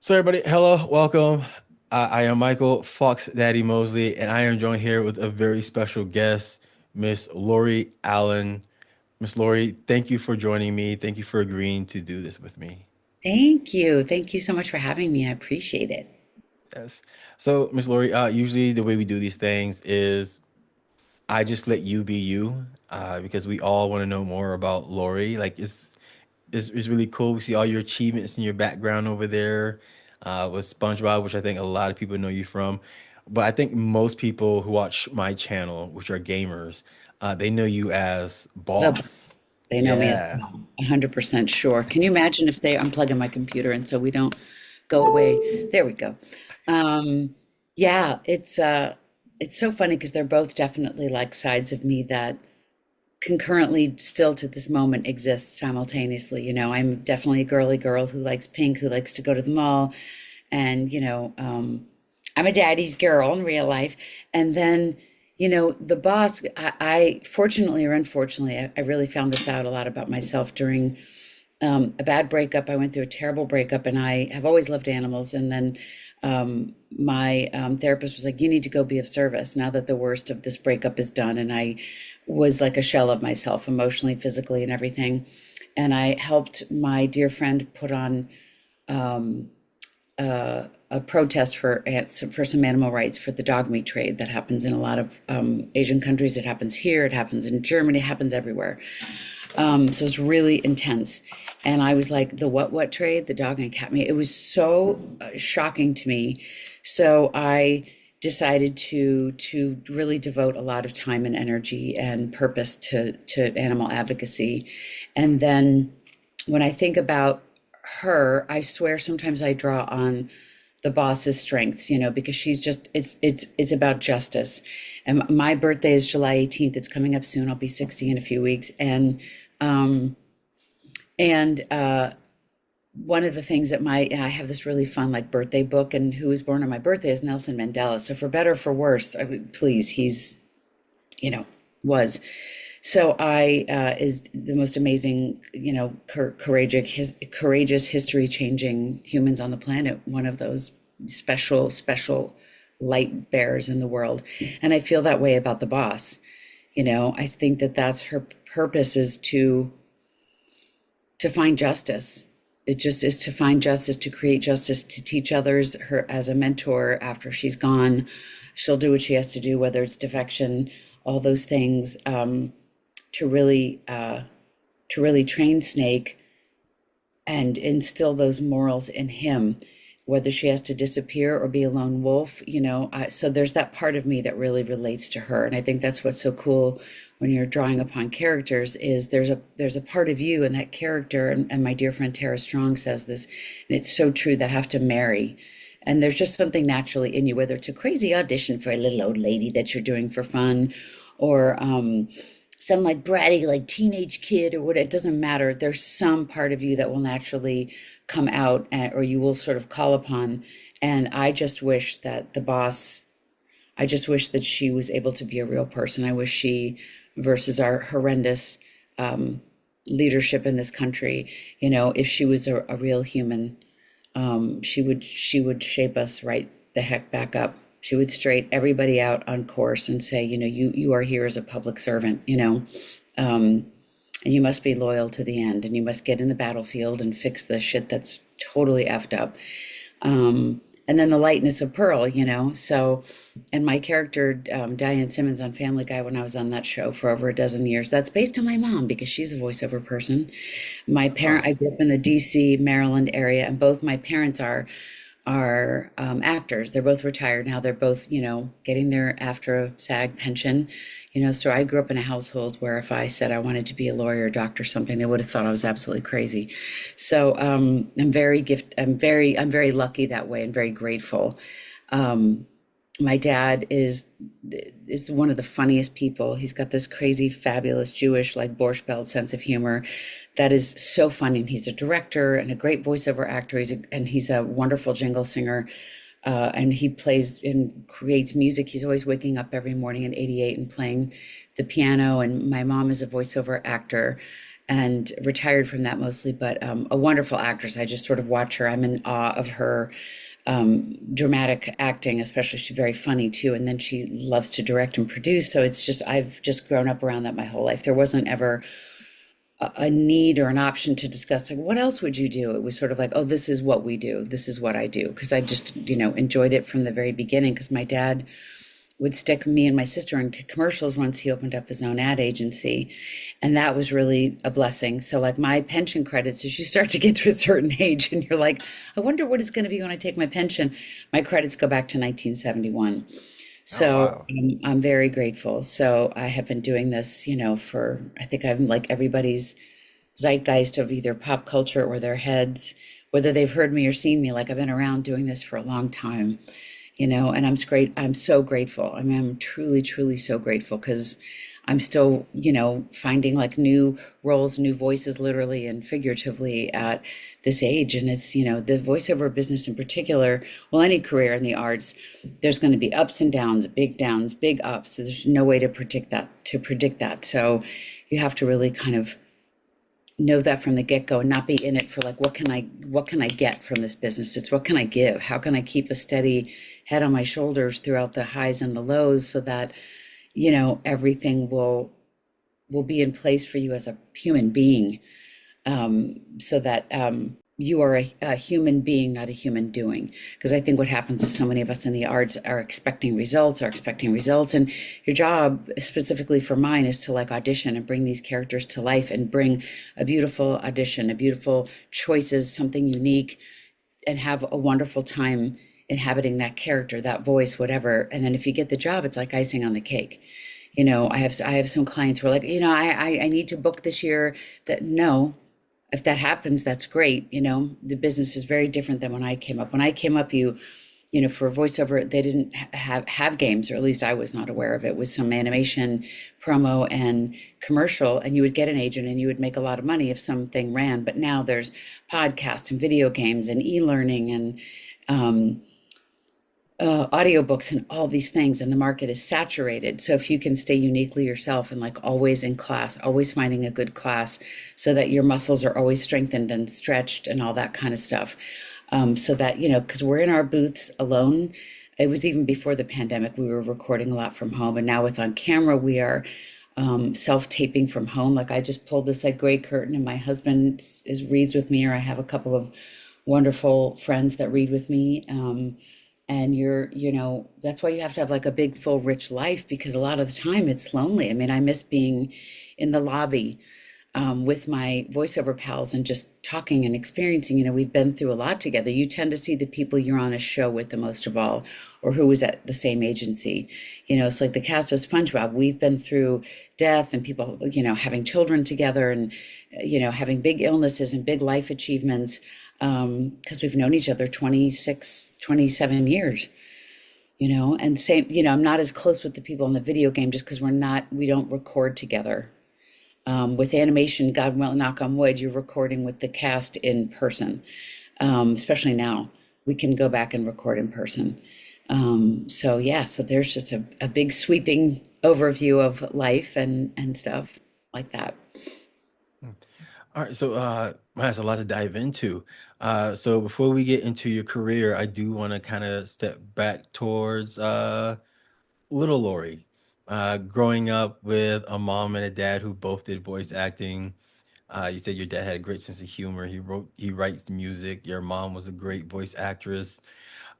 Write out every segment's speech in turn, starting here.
So everybody, hello, welcome. I am Michael Fox Daddy Mosley, and I am joined here with a very special guest, Miss Lori Allen. Miss Lori, thank you for joining me. Thank you for agreeing to do this with me. Thank you. Thank you so much for having me. I appreciate it. Yes. So, Miss Lori, usually the way we do these things is I just let you be you, because we all want to know more about Lori. Like it's really cool. We see all your achievements in your background over there with SpongeBob, which I think a lot of people know you from. But I think most people who watch my channel, which are gamers, they know you as The, Boss. they know me as Yeah. 100% sure. Can you imagine if they unplug my computer and so we don't go away? There we go. Um, yeah, it's so funny because they're both definitely like sides of me that concurrently still to this moment exist simultaneously. I'm definitely a girly girl who likes pink, who likes to go to the mall, and I'm a daddy's girl in real life. And then, the boss, I fortunately or unfortunately, I really found this out a lot about myself during a bad breakup. I went through a terrible breakup, and I have always loved animals. And then my therapist was like, "You need to go be of service now that the worst of this breakup is done." And I was like a shell of myself, emotionally, physically, and everything. And I helped my dear friend put on um, a protest for some animal rights for the dog meat trade that happens in a lot of Asian countries. It happens here. It happens in Germany. It happens everywhere. So it's really intense. And I was like, the what trade, the dog and cat meat. It was so shocking to me. So I decided to really devote a lot of time and energy and purpose to animal advocacy. And then when I think about her, I swear sometimes I draw on the boss's strengths, because she's just it's about justice. And my birthday is July 18th. It's coming up soon. I'll be 60 in a few weeks. Um and one of the things that I have this really fun like birthday book, and who was born on my birthday is Nelson Mandela. So for better or for worse, please, he's you know was. So I is the most amazing, courageous, history-changing humans on the planet. One of those special light bearers in the world, and I feel that way about the boss. I think that that's her purpose is to find justice. It just is to find justice, to create justice, to teach others. Her as a mentor after she's gone, she'll do what she has to do, whether it's defection, all those things, to really train Snake and instill those morals in him, whether she has to disappear or be a lone wolf. So there's that part of me that really relates to her, and I think that's what's so cool when you're drawing upon characters is there's a part of you in that character, and my dear friend Tara Strong says this, and it's so true, that have to marry. And there's just something naturally in you, whether it's a crazy audition for a little old lady that you're doing for fun, or some like bratty like teenage kid, or what, it doesn't matter. There's some part of you that will naturally come out, or you will sort of call upon. And I just wish that the boss, I just wish that she was able to be a real person. I wish she, versus our horrendous um, leadership in this country, if she was a real human, she would shape us right the heck back up. She would straight everybody out on course and say, you are here as a public servant, um, and you must be loyal to the end, and you must get in the battlefield and fix the shit that's totally effed up. And then the lightness of Pearl, So, and my character, Diane Simmons on Family Guy, when I was on that show for over a dozen years, that's based on my mom because she's a voiceover person. Oh, I grew up in the DC, Maryland area, and both my parents are actors. They're both retired now. They're both, getting their after SAG pension. So I grew up in a household where if I said I wanted to be a lawyer, doctor, something, they would have thought I was absolutely crazy. So I'm very lucky that way and very grateful. Um, my dad is one of the funniest people. He's got this crazy, fabulous Jewish, like Borscht Belt sense of humor that is so funny. And he's a director and a great voiceover actor. And he's a wonderful jingle singer. And he plays and creates music. He's always waking up every morning at 88 and playing the piano. And my mom is a voiceover actor. and retired from that mostly, but a wonderful actress. I just sort of watch her. I'm in awe of her dramatic acting, especially. She's very funny too. And then she loves to direct and produce. So it's just, I've just grown up around that my whole life. There wasn't ever a need or an option to discuss, like, what else would you do? It was sort of like, oh, this is what we do. This is what I do. Because I just, enjoyed it from the very beginning. Because my dad would stick me and my sister into commercials once he opened up his own ad agency. And that was really a blessing. So, like, my pension credits, as you start to get to a certain age and you're like, I wonder what it's going to be when I take my pension, my credits go back to 1971. Oh So wow. I'm very grateful. So I have been doing this, for, I think I'm like everybody's zeitgeist of either pop culture or their heads, whether they've heard me or seen me. Like, I've been around doing this for a long time, and I'm great. I'm so grateful. I mean, I'm truly, truly so grateful because I'm still, finding like new roles, new voices, literally and figuratively at this age. And it's, the voiceover business in particular, well, any career in the arts, there's going to be ups and downs, big ups. There's no way to predict that. So you have to really kind of know that from the get-go and not be in it for like, what can I get from this business? It's what can I give? How can I keep a steady head on my shoulders throughout the highs and the lows so that everything will be in place for you as a human being, so that you are a human being, not a human doing. Because I think what happens is so many of us in the arts are expecting results, and your job, specifically for mine, is to like audition and bring these characters to life and bring a beautiful audition, a beautiful choices, something unique, and have a wonderful time inhabiting that character, that voice, whatever. And then if you get the job, it's like icing on the cake. I have some clients who are like, I need to book this year. That no, if that happens, that's great. The business is very different than when I came up. When I came up, for voiceover, they didn't have games, or at least I was not aware of it. It was some animation, promo, and commercial, and you would get an agent and you would make a lot of money if something ran. But now there's podcasts and video games and e-learning and audiobooks and all these things, and the market is saturated. So if you can stay uniquely yourself and like always in class, always finding a good class so that your muscles are always strengthened and stretched and all that kind of stuff. So that, because we're in our booths alone. It was even before the pandemic, we were recording a lot from home. And now with on camera, we are self-taping from home. Like, I just pulled this like gray curtain and my husband reads with me, or I have a couple of wonderful friends that read with me. And that's why you have to have like a big, full, rich life, because a lot of the time it's lonely. I mean, I miss being in the lobby with my voiceover pals and just talking and experiencing. We've been through a lot together. You tend to see the people you're on a show with the most of all, or who was at the same agency. It's like the cast of SpongeBob. We've been through death and people, having children together, and, having big illnesses and big life achievements, because we've known each other 26, 27 years. And same, I'm not as close with the people in the video game just because we don't record together. With animation, God will knock on wood, you're recording with the cast in person. Especially now, we can go back and record in person. So yeah, so there's just a big sweeping overview of life and stuff like that. All right, so that's a lot to dive into. So before we get into your career, I do want to kind of step back towards little Lori. Growing up with a mom and a dad who both did voice acting. You said your dad had a great sense of humor. He writes music. Your mom was a great voice actress.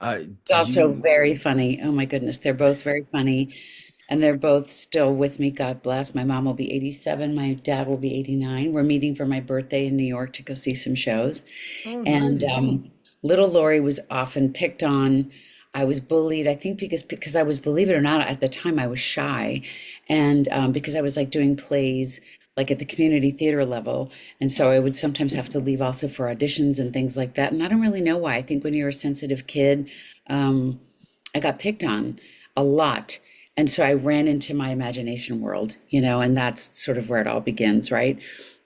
Did Also you? very funny. Oh my goodness, they're both very funny, and they're both still with me. God bless. My mom will be 87. My dad will be 89. We're meeting for my birthday in New York to go see some shows. Oh, And nice. little Lori was often picked on. I was bullied, I think, because I was, believe it or not, at the time I was shy, and because I was like doing plays like at the community theater level, and so I would sometimes have to leave also for auditions and things like that. And I don't really know why. I think when you're a sensitive kid, um, I got picked on a lot. And so I ran into my imagination world, and that's sort of where it all begins, right?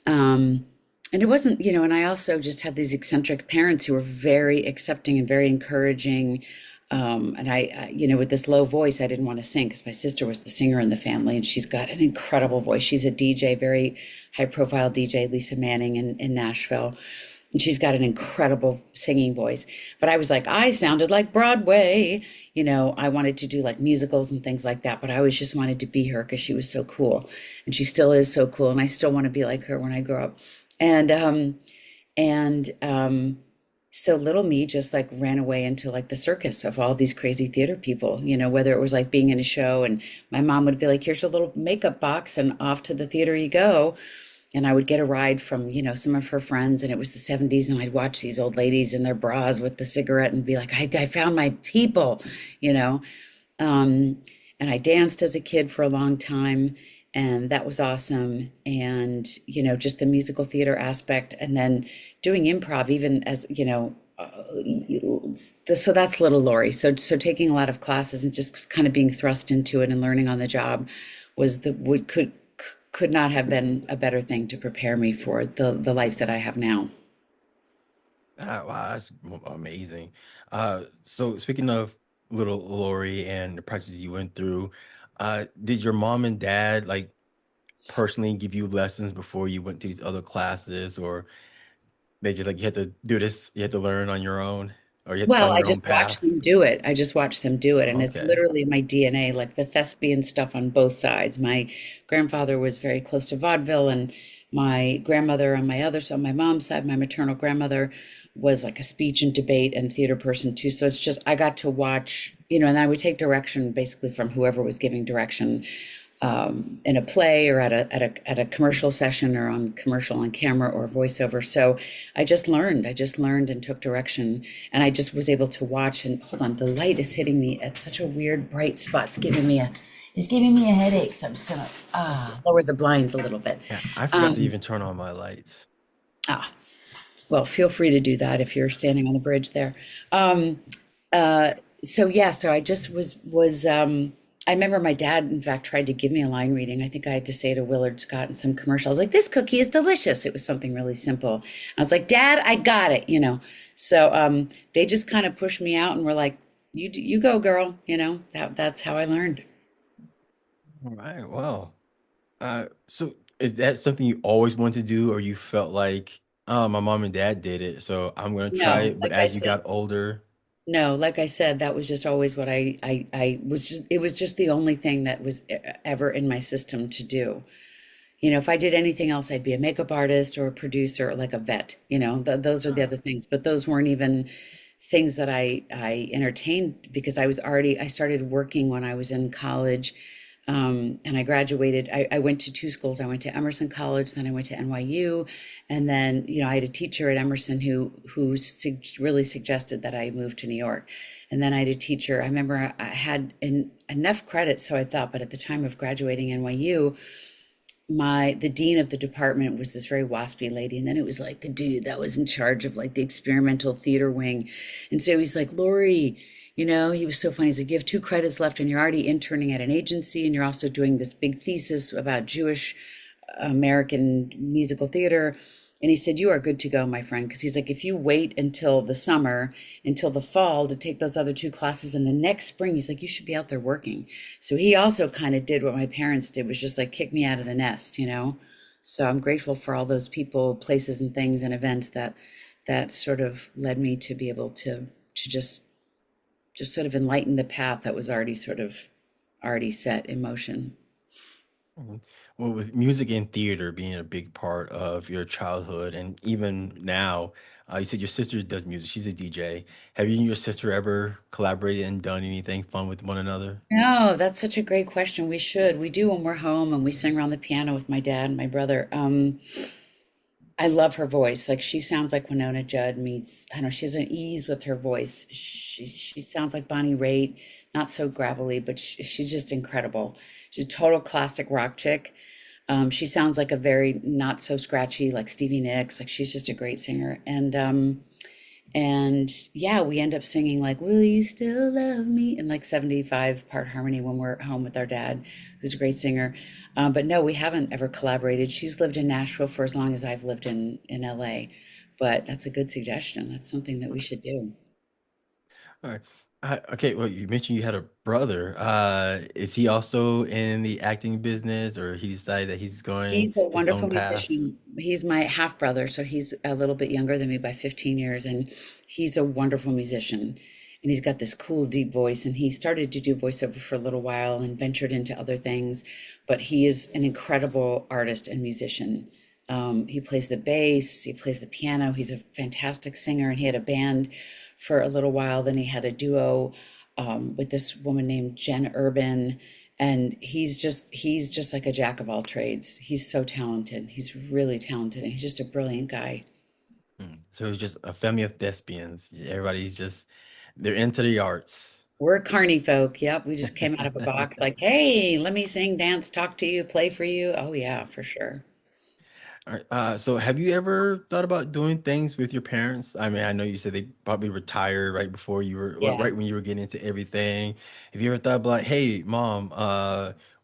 Um, and it wasn't, and I also just had these eccentric parents who were very accepting and very encouraging. And with this low voice, I didn't want to sing because my sister was the singer in the family, and she's got an incredible voice. She's a DJ, very high profile DJ, Lisa Manning in Nashville. And she's got an incredible singing voice. But I was like, I sounded like Broadway. I wanted to do like musicals and things like that, but I always just wanted to be her because she was so cool. And she still is so cool. And I still want to be like her when I grow up. And so little me just like ran away into like the circus of all these crazy theater people, whether it was like being in a show and my mom would be like, here's your little makeup box and off to the theater you go. And I would get a ride from, some of her friends, and it was the 70s, and I'd watch these old ladies in their bras with the cigarette and be like, I found my people, you know. Um, and I danced as a kid for a long time, and that was awesome. And, just the musical theater aspect, and then doing improv, even as, so that's little Lori. So taking a lot of classes and just kind of being thrust into it and learning on the job was the would could not have been a better thing to prepare me for the life that I have now. Ah, wow, that's amazing. So speaking of little Lori and the practices you went through, did your mom and dad like personally give you lessons before you went to these other classes, or they just like you had to do this, you had to learn on your own, or you had to Well, find I your own just watched path? them do it. I just watched them do it. And it's Okay. literally my DNA, like the thespian stuff on both sides. My grandfather was very close to vaudeville, and my grandmother on my other side, my mom's side, my maternal grandmother was like a speech and debate and theater person too. So it's just, I got to watch, and I would take direction basically from whoever was giving direction in a play or at a commercial session or on commercial on camera or voiceover. So I just learned and took direction, and I just was able to watch. And hold on, the light is hitting me at such a weird bright spot. It's giving me a headache. So I'm just gonna lower the blinds a little bit. Yeah, I forgot to Um, even turn on my lights. ah, well, feel free to do that if you're standing on the bridge there. Um, uh, so yeah, so I just was. I remember my dad, in fact, tried to give me a line reading. I think I had to say to Willard Scott in some commercial, I was like, "This cookie is delicious." It was something really simple. I was like, "Dad, I got it." So they just kind of pushed me out and were like, "You go, girl." That's how I learned. All right. Well, so is that something you always wanted to do, or you felt like, oh, my mom and dad did it, so I'm gonna try No, it, but like I as you said, got older? no, like I said, that was just always what I was just, it was just the only thing that was ever in my system to do. If I did anything else, I'd be a makeup artist or a producer, or like a vet. Those are the other things. But those weren't even things that I entertained because I started working when I was in college, and I graduated. I went to two schools. I went to Emerson College, then I went to NYU, and then I had a teacher at Emerson who really suggested that I move to New York. And then I had a teacher. I remember I had enough credit, so I thought. But at the time of graduating NYU, the dean of the department was this very waspy lady, and then it was like the dude that was in charge of like the experimental theater wing. And so he's like, Lori, he was so funny. He's like, you have two credits left and you're already interning at an agency, and you're also doing this big thesis about Jewish American musical theater. And he said, you are good to go, my friend. Because he's like, if you wait until the summer, until the fall to take those other two classes, and the next spring, he's like, you should be out there working. So he also kind of did what my parents did, was just like kick me out of the nest. So I'm grateful for all those people, places, and things and events that sort of led me to be able to just sort of enlighten the path that was already set in motion. Mhm. Well, with music and theater being a big part of your childhood, and even now, you said your sister does music. She's a DJ. Have you and your sister ever collaborated and done anything fun with one another? No, that's such a great question. We should. We do when we're home and we sing around the piano with my dad and my brother. I love her voice. Like she sounds like Winona Judd meets, I don't know, she has an ease with her voice. She sounds like Bonnie Raitt, not so gravelly, but she's just incredible. She's a total classic rock chick. She sounds like a very not so scratchy, like Stevie Nicks. Like she's just a great singer. And yeah, we end up singing like "Will You Still Love Me" in like 75 part harmony when we're home with our dad, who's a great singer. But no, we haven't ever collaborated. She's lived in Nashville for as long as I've lived in LA. But that's a good suggestion. That's something that we should do. All right. Okay, well, you mentioned you had a brother. Is he also in the acting business, or he decided that he's going He's a his wonderful own path? musician. He's my half brother, so he's a little bit younger than me by 15 years, and he's a wonderful musician. And he's got this cool, deep voice, and he started to do voiceover for a little while and ventured into other things. But he is an incredible artist and musician. He plays the bass, he plays the piano, he's a fantastic singer, and he had a band for a little while. Then he had a duo with this woman named Jen Urban, and he's just like a jack of all trades. He's so talented. He's really talented, and he's just a brilliant guy. So it's just a family of thespians. Everybody's just they're into the arts. We're carny folk. Yep, we just came out of a box like, hey, let me sing, dance, talk to you, play for you. Oh yeah, for sure. All right. So have you ever thought about doing things with your parents? I mean, I know you said they probably retired right before you were, well, Yeah. right when you were getting into everything. Have you ever thought about, like, hey, mom,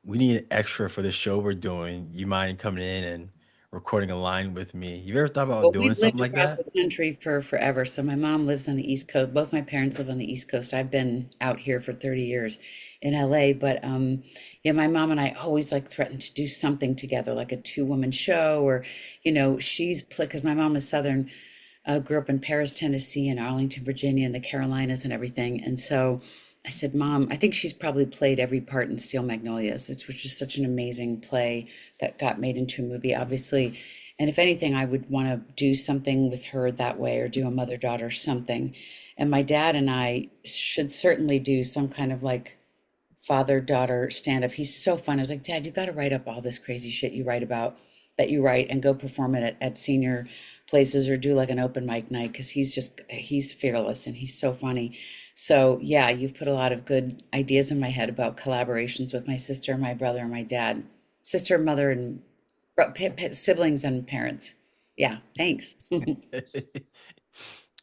we need an extra for the show we're doing. You mind coming in and recording a line with me? You ever thought about Well, doing we've something lived like across that? the country for forever. So my mom lives on the East Coast. Both my parents live on the East Coast. I've been out here for 30 years in LA, but yeah, my mom and I always like threatened to do something together, like a two-woman show, or she's because my mom is Southern, grew up in Paris, Tennessee, and Arlington, Virginia, and the Carolinas and everything. And so I said, Mom, I think she's probably played every part in Steel Magnolias. Which is such an amazing play that got made into a movie, obviously. And if anything, I would want to do something with her that way or do a mother-daughter something. And my dad and I should certainly do some kind of like father-daughter stand-up. He's so fun. I was like, Dad, you got to write up all this crazy shit you write about that you write and go perform it at senior places or do like an open mic night because he's fearless and he's so funny. So yeah, you've put a lot of good ideas in my head about collaborations with my sister, my brother, and my dad. Sister, mother, and siblings and parents. Yeah, thanks.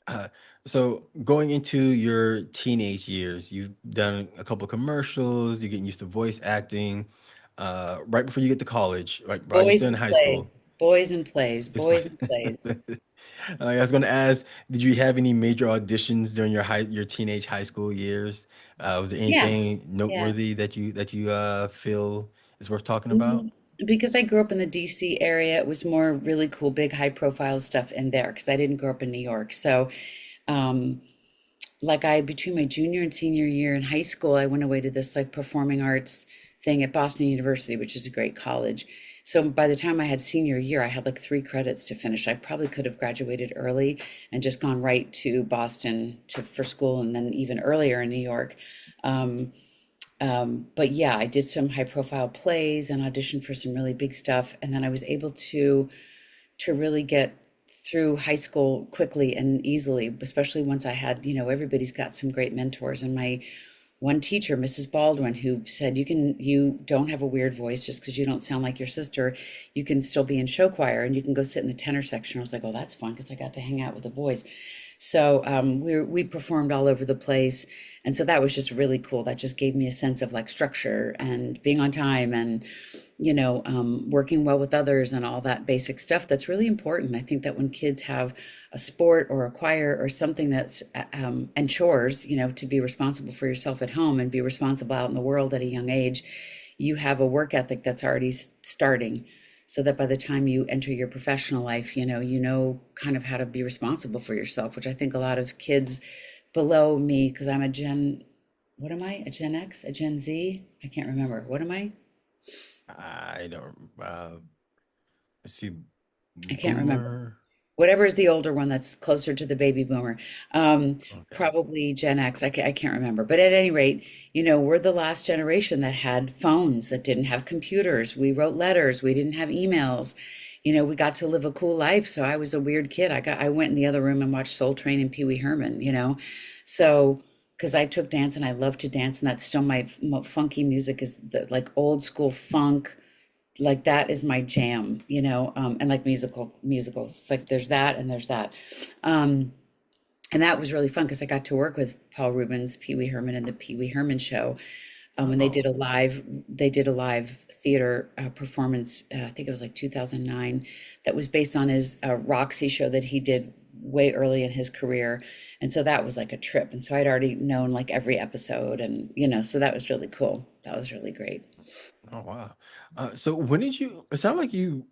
Uh, so going into your teenage years, you've done a couple of commercials, you're getting used to voice acting. Right before you get to college, right? While you're Boys still in and high school, plays, boys and plays, it's boys and plays. I was going to ask, did you have any major auditions during your teenage high school years? Was there Yeah, anything yeah. noteworthy that you feel is worth talking about? Mm, because I grew up in the DC area, it was more really cool, big, high profile stuff in there because I didn't grow up in New York. So, um, like between my junior and senior year in high school, I went away to this like performing arts thing at Boston University, which is a great college. So by the time I had senior year, I had like 3 credits to finish. I probably could have graduated early and just gone right to Boston for school, and then even earlier in New York. Um, but yeah, I did some high profile plays and auditioned for some really big stuff, and then I was able to really get through high school quickly and easily, especially once I had, everybody's got some great mentors. And my one teacher, Mrs. Baldwin, who said, you don't have a weird voice just because you don't sound like your sister. You can still be in show choir and you can go sit in the tenor section. I was like, oh, that's fun because I got to hang out with the boys. So we performed all over the place, and so that was just really cool. That just gave me a sense of like structure and being on time and working well with others and all that basic stuff. That's really important. I think that when kids have a sport or a choir or something that's and chores, to be responsible for yourself at home and be responsible out in the world at a young age, you have a work ethic that's already starting so that by the time you enter your professional life, you know kind of how to be responsible for yourself, which I think a lot of kids below me, because I'm a Gen, what am I? A Gen X, a Gen Z? I can't remember. What am I? I don't. Let's see, I can't remember. boomer. Whatever is the older one that's closer to the baby boomer. Um, Okay. Probably Gen X. I can't remember. But at any rate, we're the last generation that had phones, that didn't have computers. We wrote letters. We didn't have emails. We got to live a cool life. So I was a weird kid. I went in the other room and watched Soul Train and Pee Wee Herman. So because I took dance and I love to dance, and that's still my funky music is like old school funk, like that is my jam, and like musicals. It's like there's that and there's that. Um, and that was really fun because I got to work with Paul Rubens, Pee Wee Herman, and the Pee Wee Herman show when Oh, they did a live theater performance. I think it was like 2009, that was based on his Roxy show that he did way early in his career. And so that was like a trip. And so I'd already known like every episode and, so that was really cool. That was really great. Oh wow. So when did you? It sounded like you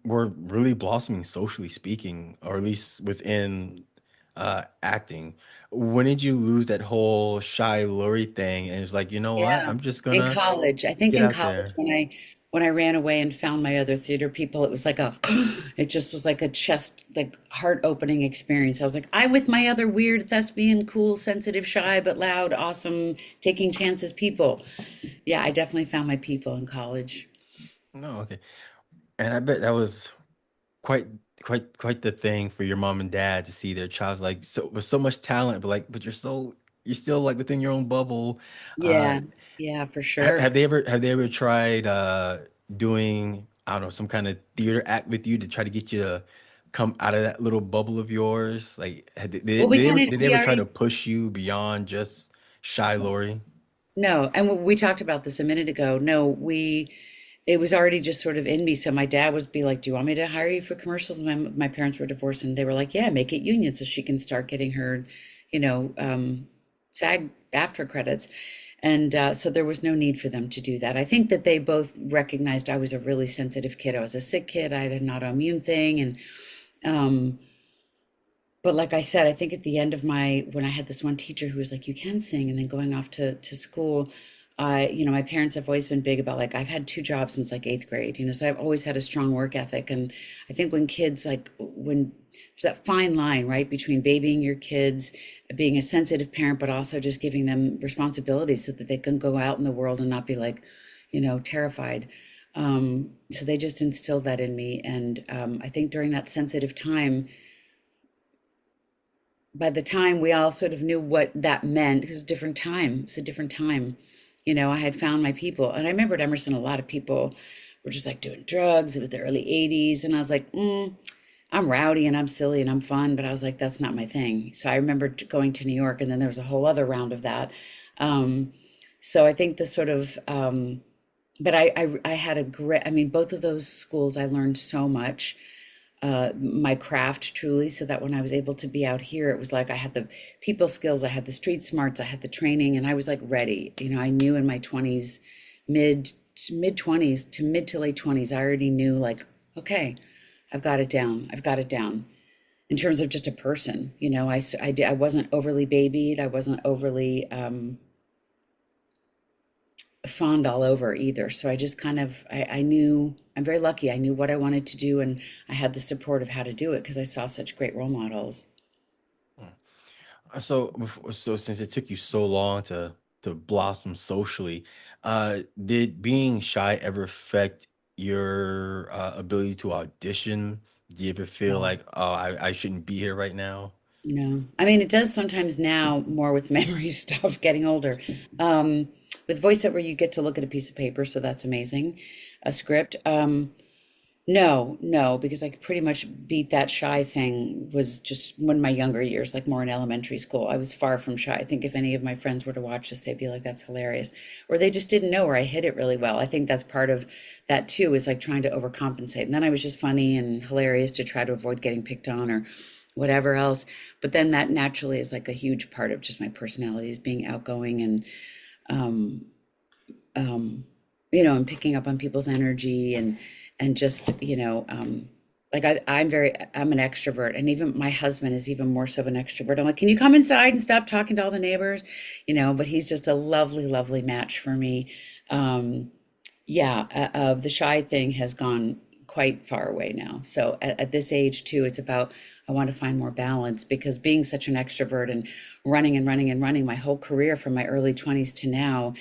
were really blossoming socially speaking, or at least within acting. When did you lose that whole shy Lori thing? And it's like, you know what? Yeah, I'm just in gonna college. I think get in out college there. when I ran away and found my other theater people, it was like a it just was like a chest like heart opening experience. I was like, I'm with my other weird thespian, cool, sensitive, shy but loud, awesome, taking chances people. Yeah, I definitely found my people in college. No, okay. And I bet that was quite quite the thing for your mom and dad to see their child like so with so much talent, but like but you're still like within your own bubble. Uh Yeah, yeah, for sure. have they ever tried doing I don't know some kind of theater act with you to try to get you to come out of that little bubble of yours? Like Well, we kind of did they we ever try to already push you beyond just shy Lori? no, and we talked about this a minute ago. No, it was already just sort of in me. So my dad would be like, "Do you want me to hire you for commercials?" My parents were divorced, and they were like, "Yeah, make it union so she can start getting her, you know, SAG after credits." And so there was no need for them to do that. I think that they both recognized I was a really sensitive kid. I was a sick kid. I had an autoimmune thing, and um, but like I said, I think at the end of when I had this one teacher who was like, you can sing, and then going off to school, my parents have always been big about like, I've had two jobs since like eighth grade, so I've always had a strong work ethic. And I think when kids, like, when there's that fine line, right, between babying your kids, being a sensitive parent, but also just giving them responsibilities so that they can go out in the world and not be like, terrified. So they just instilled that in me. And I think during that sensitive time, by the time we all sort of knew what that meant, because it was a different time, it's a different time. I had found my people. And I remember at Emerson, a lot of people were just like doing drugs. It was the early 80s. And I was like, I'm rowdy and I'm silly and I'm fun. But I was like, that's not my thing. So I remember going to New York, and then there was a whole other round of that. Um, so I think the sort of, but I had a great, I mean, both of those schools, I learned so much, my craft truly, so that when I was able to be out here, it was like I had the people skills, I had the street smarts, I had the training, and I was like ready. I knew in my 20s, mid 20s to mid to late 20s, I already knew like, okay, I've got it down. I've got it down in terms of just a person. I wasn't overly babied. I wasn't overly fawned all over either. So I just kind of, I knew, I'm very lucky. I knew what I wanted to do, and I had the support of how to do it because I saw such great role models. So since it took you so long to blossom socially, did being shy ever affect your ability to audition? Do you ever feel No, like, oh, I shouldn't be here right now? no. I mean, it does sometimes now more with memory stuff, getting older. Um, with voiceover, you get to look at a piece of paper, so that's amazing. A script. No, no, because I could pretty much beat that shy thing was just one of my younger years, like more in elementary school. I was far from shy. I think if any of my friends were to watch this, they'd be like, that's hilarious. Or they just didn't know, or I hid it really well. I think that's part of that too, is like trying to overcompensate. And then I was just funny and hilarious to try to avoid getting picked on or whatever else. But then that naturally is like a huge part of just my personality, is being outgoing and um, um, and picking up on people's energy and just, like I'm an extrovert, and even my husband is even more so of an extrovert. I'm like, can you come inside and stop talking to all the neighbors? But he's just a lovely, lovely match for me. Um, yeah, the shy thing has gone quite far away now. So at this age too, it's about, I want to find more balance, because being such an extrovert and running and running and running my whole career from my early 20s to now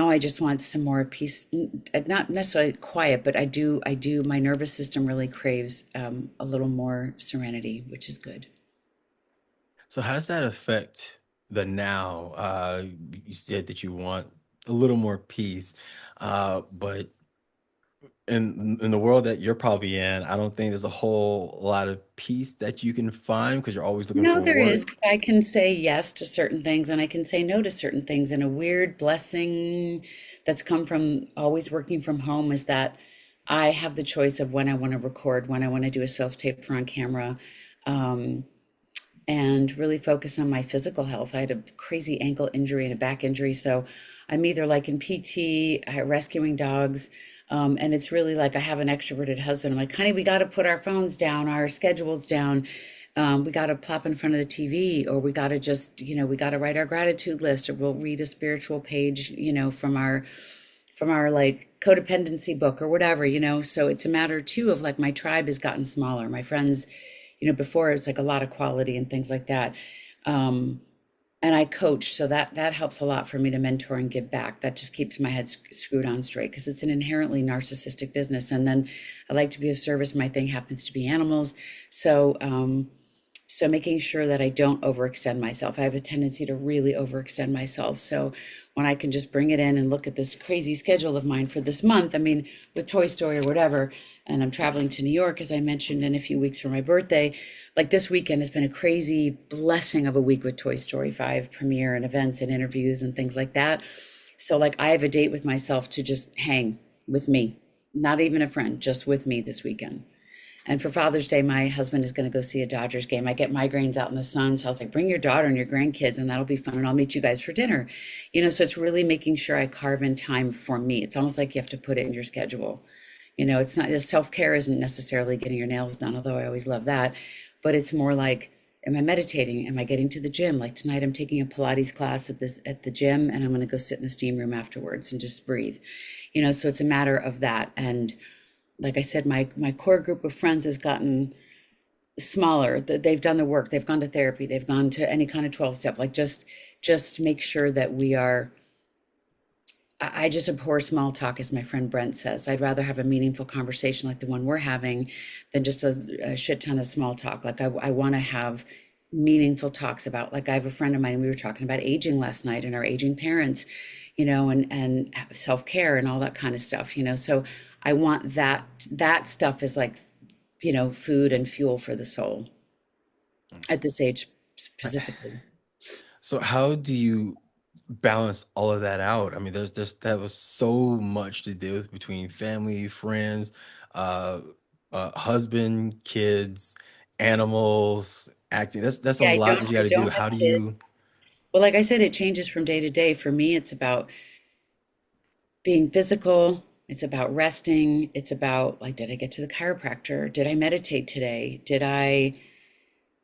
I just want some more peace, not necessarily quiet, but my nervous system really craves a little more serenity, which is good. So how does that affect the now? You said that you want a little more peace, but in the world that you're probably in, I don't think there's a whole lot of peace that you can find because you're always looking No, for there is, work. 'cause I can say yes to certain things and I can say no to certain things. And a weird blessing that's come from always working from home is that I have the choice of when I want to record, when I want to do a self tape for on camera. Um, and really focus on my physical health. I had a crazy ankle injury and a back injury, so I'm either like in PT, rescuing dogs, and it's really like I have an extroverted husband. I'm like, honey, we got to put our phones down, our schedules down. We got to plop in front of the TV, or we got to just, we got to write our gratitude list, or we'll read a spiritual page, from our like codependency book or whatever. So it's a matter too of like my tribe has gotten smaller. My friends, before it was like a lot of quality and things like that. Um, and I coach, so that helps a lot for me to mentor and give back. That just keeps my head screwed on straight because it's an inherently narcissistic business. And then I like to be of service. My thing happens to be animals. So making sure that I don't overextend myself. I have a tendency to really overextend myself. So when I can just bring it in and look at this crazy schedule of mine for this month, I mean, with Toy Story or whatever, and I'm traveling to New York, as I mentioned, in a few weeks for my birthday. Like this weekend has been a crazy blessing of a week with Toy Story 5 premiere and events and interviews and things like that. So like I have a date with myself to just hang with me, not even a friend, just with me this weekend. And for Father's Day, my husband is going to go see a Dodgers game. I get migraines out in the sun. So I was like, bring your daughter and your grandkids, and that'll be fun. And I'll meet you guys for dinner. So it's really making sure I carve in time for me. It's almost like you have to put it in your schedule. It's not, self care isn't necessarily getting your nails done, although I always love that. But it's more like, am I meditating? Am I getting to the gym? Like tonight, I'm taking a Pilates class at the gym, and I'm going to go sit in the steam room afterwards and just breathe. So it's a matter of that. And like I said, my core group of friends has gotten smaller. They've done the work. They've gone to therapy. They've gone to any kind of 12 step. Like just make sure that we are. I just abhor small talk, as my friend Brent says. I'd rather have a meaningful conversation like the one we're having than just a shit ton of small talk. Like I want to have meaningful talks about, like I have a friend of mine, we were talking about aging last night and our aging parents, and self-care and all that kind of stuff. So I want that stuff is like, food and fuel for the soul at this age specifically. So how do you balance all of that out? I mean, there's just that was so much to deal with between family, friends, uh, husband, kids, animals, acting. That's a Yeah, I lot don't that you I got to do. don't have How do kids. you? Well, like I said, it changes from day to day. For me, it's about being physical. It's about resting. It's about like, did I get to the chiropractor? Did I meditate today?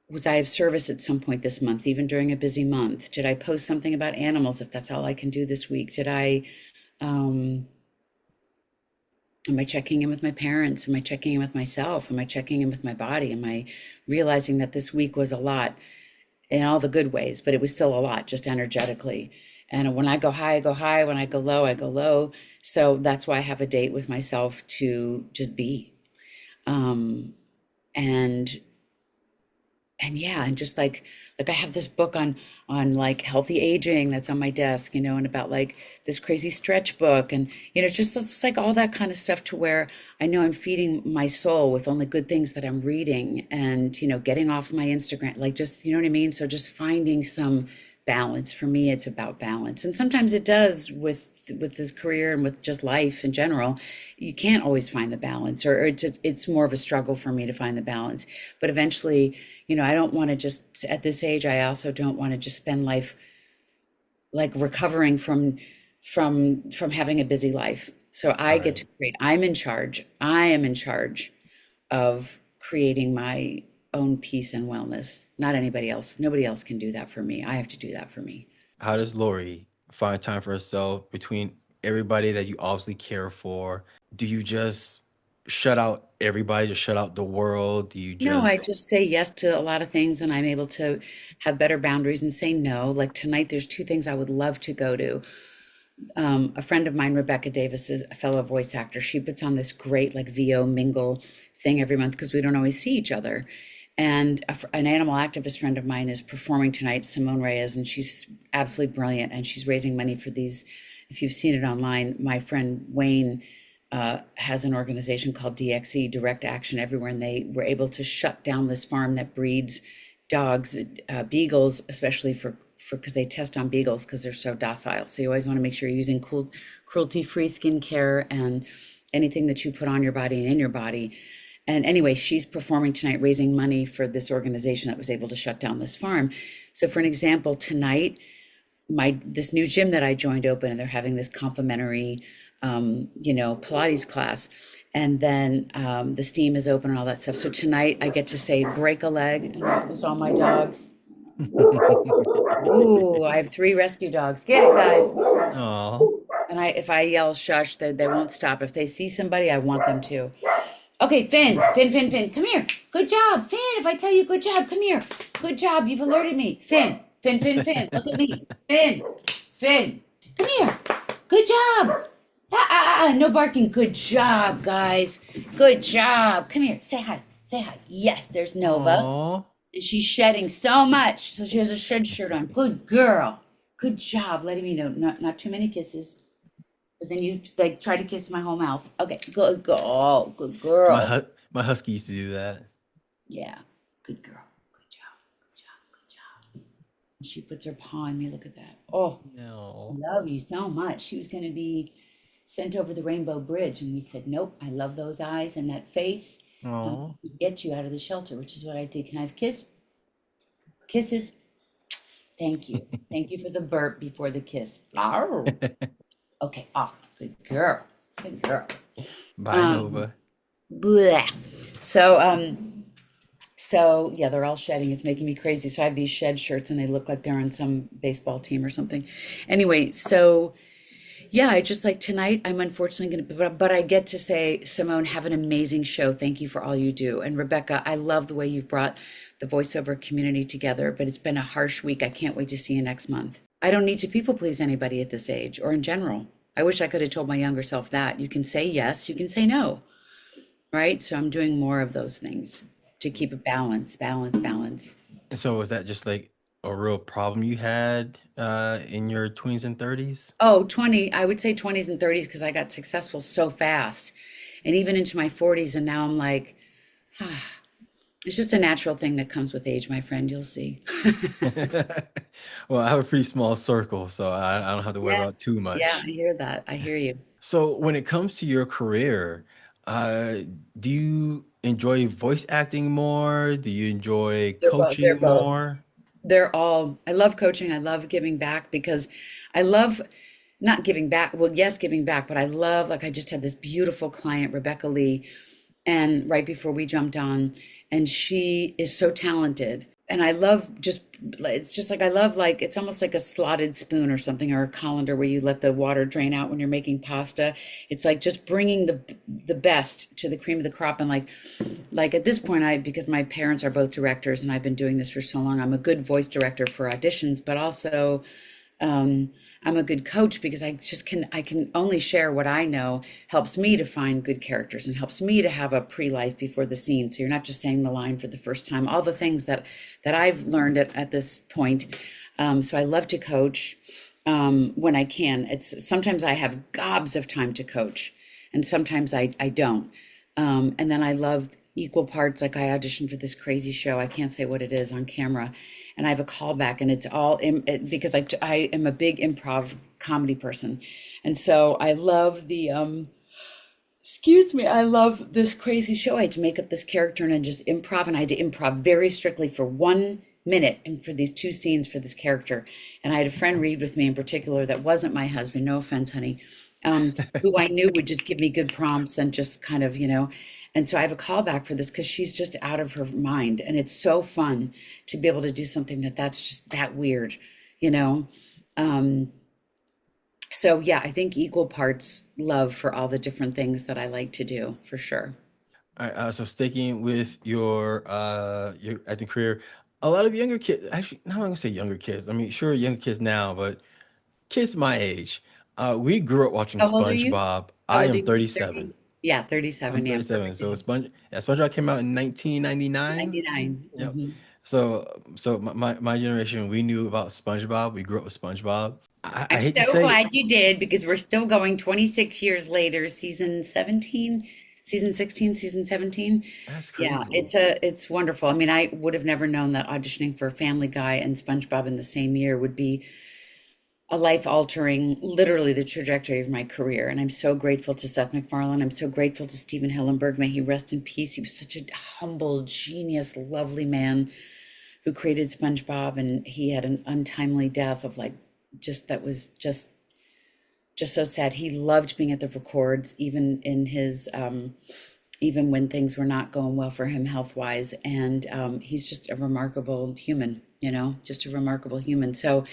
Was I of service at some point this month, even during a busy month? Did I post something about animals if that's all I can do this week? Um, am I checking in with my parents? Am I checking in with myself? Am I checking in with my body? Am I realizing that this week was a lot in all the good ways, but it was still a lot just energetically. And when I go high, I go high. When I go low, I go low. So that's why I have a date with myself to just be. Um, and and yeah, and just like I have this book on like healthy aging that's on my desk, and about like this crazy stretch book, and just it's like all that kind of stuff to where I know I'm feeding my soul with only good things that I'm reading, and getting off my Instagram, like, just, what I mean. So just finding some balance. For me, it's about balance, and sometimes it does with this career and with just life in general. You can't always find the balance, or it's more of a struggle for me to find the balance. But eventually, I don't want to just, at this age, I also don't want to just spend life like recovering from having a busy life. So I get Right. to create. I'm in charge. I am in charge of creating my own peace and wellness. Not anybody else. Nobody else can do that for me. I have to do that for me. How does Lori find time for herself between everybody that you obviously care for? Do you just shut out everybody, just shut out the world? Do you No, I just just say yes to a lot of things, and I'm able to have better boundaries and say no. Like tonight, there's two things I would love to go to. A friend of mine, Rebecca Davis, is a fellow voice actor. She puts on this great like VO mingle thing every month because we don't always see each other. And an animal activist friend of mine is performing tonight, Simone Reyes, and she's absolutely brilliant. And she's raising money for these. If you've seen it online, my friend Wayne has an organization called DXE, Direct Action Everywhere, and they were able to shut down this farm that breeds dogs, beagles, especially for because they test on beagles because they're so docile. So you always want to make sure you're using cruelty-free skincare and anything that you put on your body and in your body. And anyway, she's performing tonight, raising money for this organization that was able to shut down this farm. So for an example, tonight, my this new gym that I joined open, and they're having this complimentary, Pilates class, and then the steam is open and all that stuff. So tonight I get to say break a leg, and that was all my dogs. Ooh, I have three rescue dogs. Get it, guys. Oh. And if I yell shush, they won't stop. If they see somebody, I want them to. Okay, Finn, come here. Good job, Finn. If I tell you good job, come here. Good job, you've alerted me. Finn, look at me. Finn, come here. Good job. No barking. Good job, guys. Good job. Come here. Say hi. Say hi. Yes, there's Nova. Oh. And she's shedding so much. So she has a shed shirt on. Good girl. Good job letting me know. Not too many kisses. Because then you like try to kiss my whole mouth. Okay, good girl. Good My girl. my husky used to do that. Yeah, good girl. Good job. Good job. Good job. And she puts her paw on me. Look at that. Oh, No. love you so much. She was going to be sent over the Rainbow Bridge, and we said, nope, I love those eyes and that face. I'm Oh. going to get you out of the shelter, which is what I did. Can I have kiss? Kisses? Thank you. Thank you for the burp before the kiss. Arr. Okay, off. Good girl. Good girl. Bye, Um, Nova. bleh. So yeah, they're all shedding. It's making me crazy. So I have these shed shirts and they look like they're on some baseball team or something. Anyway, so yeah, I just like tonight, I'm unfortunately going to, but I get to say, Simone, have an amazing show. Thank you for all you do. And Rebecca, I love the way you've brought the voiceover community together, but it's been a harsh week. I can't wait to see you next month. I don't need to people please anybody at this age or in general. I wish I could have told my younger self that. You can say yes, you can say no, right? So I'm doing more of those things to keep a balance. So was that just like a real problem you had in your 20s and 30s? Oh, 20, I would say 20s and 30s because I got successful so fast. And even into my 40s, and now I'm like, ah, it's just a natural thing that comes with age, my friend. You'll see. Well, I have a pretty small circle, so I don't have to worry Yeah, about too yeah, I much. hear that. I hear you. So when it comes to your career, uh, do you enjoy voice acting more? Do you enjoy They're both. They're coaching both. more? They're all. I love coaching. I love giving back because I love not giving back. Well, yes, giving back, but I love like I just had this beautiful client, Rebecca Lee, and right before we jumped on, and she is so talented, and I love just it's just like I love like it's almost like a slotted spoon or something or a colander where you let the water drain out when you're making pasta. It's like just bringing the best to the cream of the crop, and like at this point I because my parents are both directors and I've been doing this for so long, I'm a good voice director for auditions, but also um, I'm a good coach because I can only share what I know helps me to find good characters and helps me to have a pre-life before the scene. So you're not just saying the line for the first time. All the things that I've learned at this point. So I love to coach when I can. It's sometimes I have gobs of time to coach, and sometimes I don't. And then I love equal parts. Like I auditioned for this crazy show. I can't say what it is on camera, and I have a callback, and it's all because I am a big improv comedy person, and so I love the excuse me, I love this crazy show. I had to make up this character and then just improv, and I had to improv very strictly for 1 minute and for these two scenes for this character. And I had a friend read with me in particular that wasn't my husband, no offense, honey, who I knew would just give me good prompts and just kind of, And so I have a callback for this because she's just out of her mind, and it's so fun to be able to do something that's just that weird, you know. Um, so yeah, I think equal parts love for all the different things that I like to do, for sure. All right, so sticking with your acting career, a lot of younger kids, actually, not gonna say younger kids. I mean, sure, younger kids now, but kids my age, we grew up watching How old are you? SpongeBob. How I old are am you? 37. 30? Yeah, I'm 37. Yeah, 37. perfect So age. SpongeBob came out in 1999. 99. Yep. Hmm. So my generation, we knew about SpongeBob. We grew up with SpongeBob. I I'm hate to so say it, glad you did because we're still going 26 years later, season 17, season 16, season 17. that's Yeah, crazy. it's wonderful. I mean, I would have never known that auditioning for Family Guy and SpongeBob in the same year would be a life altering, literally the trajectory of my career. And I'm so grateful to Seth MacFarlane. I'm so grateful to Stephen Hillenburg. May he rest in peace. He was such a humble, genius, lovely man who created SpongeBob, and he had an untimely death of like just that was just so sad. He loved being at the records, even in his even when things were not going well for him health wise. And he's just a remarkable human, you know, just a remarkable human. So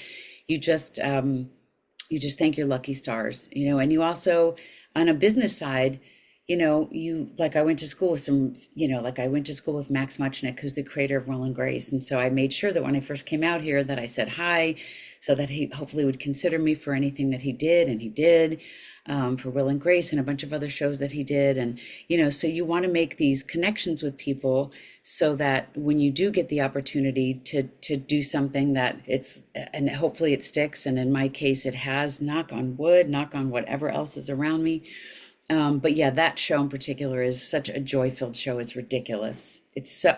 you just you just thank your lucky stars, you know. And you also, on a business side, you know, you like I went to school with some, you know, like I went to school with Max Muchnick, who's the creator of Will and Grace. And so I made sure that when I first came out here that I said hi, so that he hopefully would consider me for anything that he did, and he did, for Will and Grace and a bunch of other shows that he did. And, you know, so you want to make these connections with people so that when you do get the opportunity to do something that it's, and hopefully it sticks. And in my case, it has, knock on wood, knock on whatever else is around me. But yeah, that show in particular is such a joy-filled show. It's ridiculous. It's so,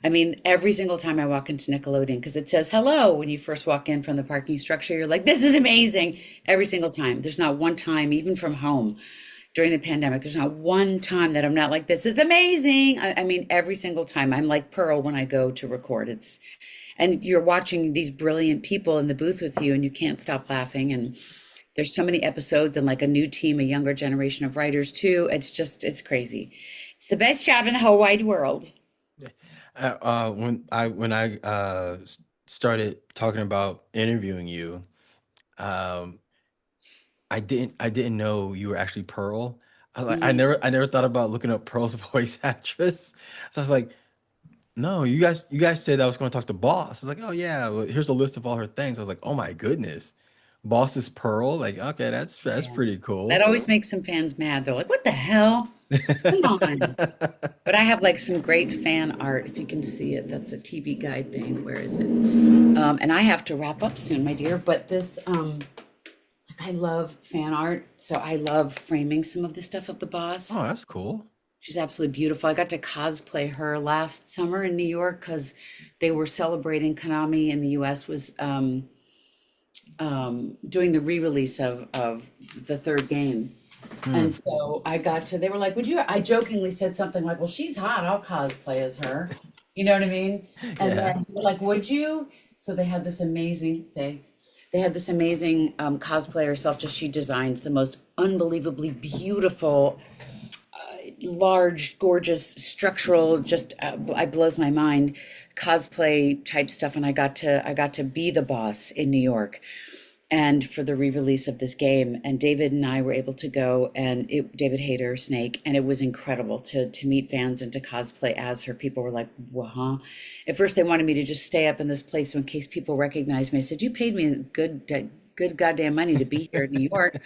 I mean, every single time I walk into Nickelodeon, because it says hello when you first walk in from the parking structure, you're like, this is amazing. Every single time. There's not one time, even from home during the pandemic, there's not one time that I'm not like, this is amazing. I mean, every single time I'm like Pearl when I go to record. It's, and you're watching these brilliant people in the booth with you, and you can't stop laughing. And there's so many episodes, and like a new team, a younger generation of writers too. It's just, it's crazy. It's the best job in the whole wide world. When I started talking about interviewing you, um, I didn't know you were actually Pearl. Mm, I never thought about looking up Pearl's voice actress. So I was like, no, you guys said I was going to talk to Boss. I was like, oh yeah, well, here's a list of all her things. I was like, oh my goodness, Boss is Pearl. Like, okay, that's yeah. pretty That cool. always makes some fans mad. They're like, what the hell? Come on. But I have like some great fan art. If you can see it, that's a TV guide thing. Where is it? And I have to wrap up soon, my dear. But this, like, I love fan art. So I love framing some of the stuff of the boss. Oh, that's cool. She's absolutely beautiful. I got to cosplay her last summer in New York because they were celebrating Konami in the US was doing the re-release of the third game. And Hmm. so I got to, they were like, would you, I jokingly said something like, well, she's hot. I'll cosplay as her. You know what I mean? And Yeah. then we're like, would you? So they had this amazing, say, they had this amazing cosplayer herself. Just she designs the most unbelievably beautiful, large, gorgeous, structural, just I blows my mind cosplay type stuff. And I got to be the boss in New York and for the re-release of this game. And David and I were able to go, and David Hayter Snake, and it was incredible to meet fans and to cosplay as her. People were like, well, huh? At first they wanted me to just stay up in this place so in case people recognized me. I said, you paid me good goddamn money to be here in New York.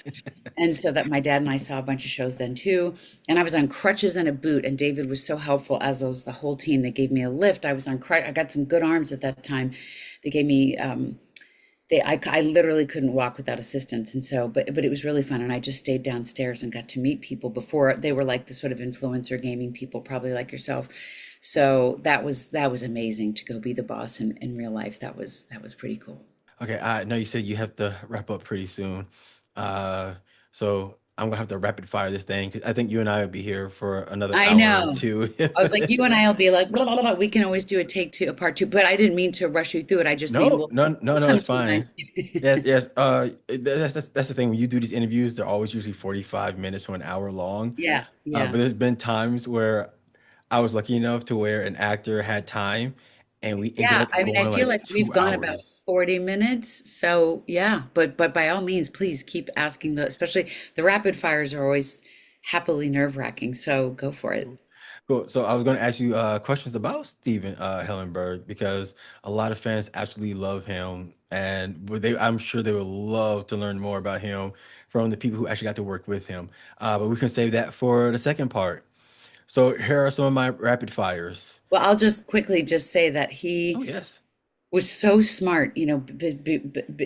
And so that my dad and I saw a bunch of shows then too. And I was on crutches and a boot, and David was so helpful, as was the whole team. They gave me a lift. I was on I got some good arms at that time. They gave me I literally couldn't walk without assistance. And so, but it was really fun. And I just stayed downstairs and got to meet people before they were like the sort of influencer gaming people, probably like yourself. So that was amazing to go be the boss in real life. That was pretty cool. Okay, I know you said you have to wrap up pretty soon. Uh, so I'm gonna have to rapid fire this thing 'cause I think you and I will be here for another I hour or know. two. I was like, you and I'll be like, blah, blah, blah. We can always do a take two, a part two. But I didn't mean to rush you through it. I just mean No, no, no, we'll no, come it's to you fine. nice. Yes, yes. That's the thing. When you do these interviews, they're always usually 45 minutes to an hour long. Yeah, But yeah. there's been times where I was lucky enough to where an actor had time, and we ended Yeah, up I mean, I going feel like like we've two gone about hours. 40 minutes. So, yeah, but by all means, please keep asking especially the rapid fires are always happily nerve-wracking. So, go for it. Cool. Cool. So I was going to ask you questions about Steven Hillenburg because a lot of fans absolutely love him, and I'm sure they would love to learn more about him from the people who actually got to work with him. But we can save that for the second part. So here are some of my rapid fires. Well, I'll just quickly just say that Oh he yes. was so smart, you know,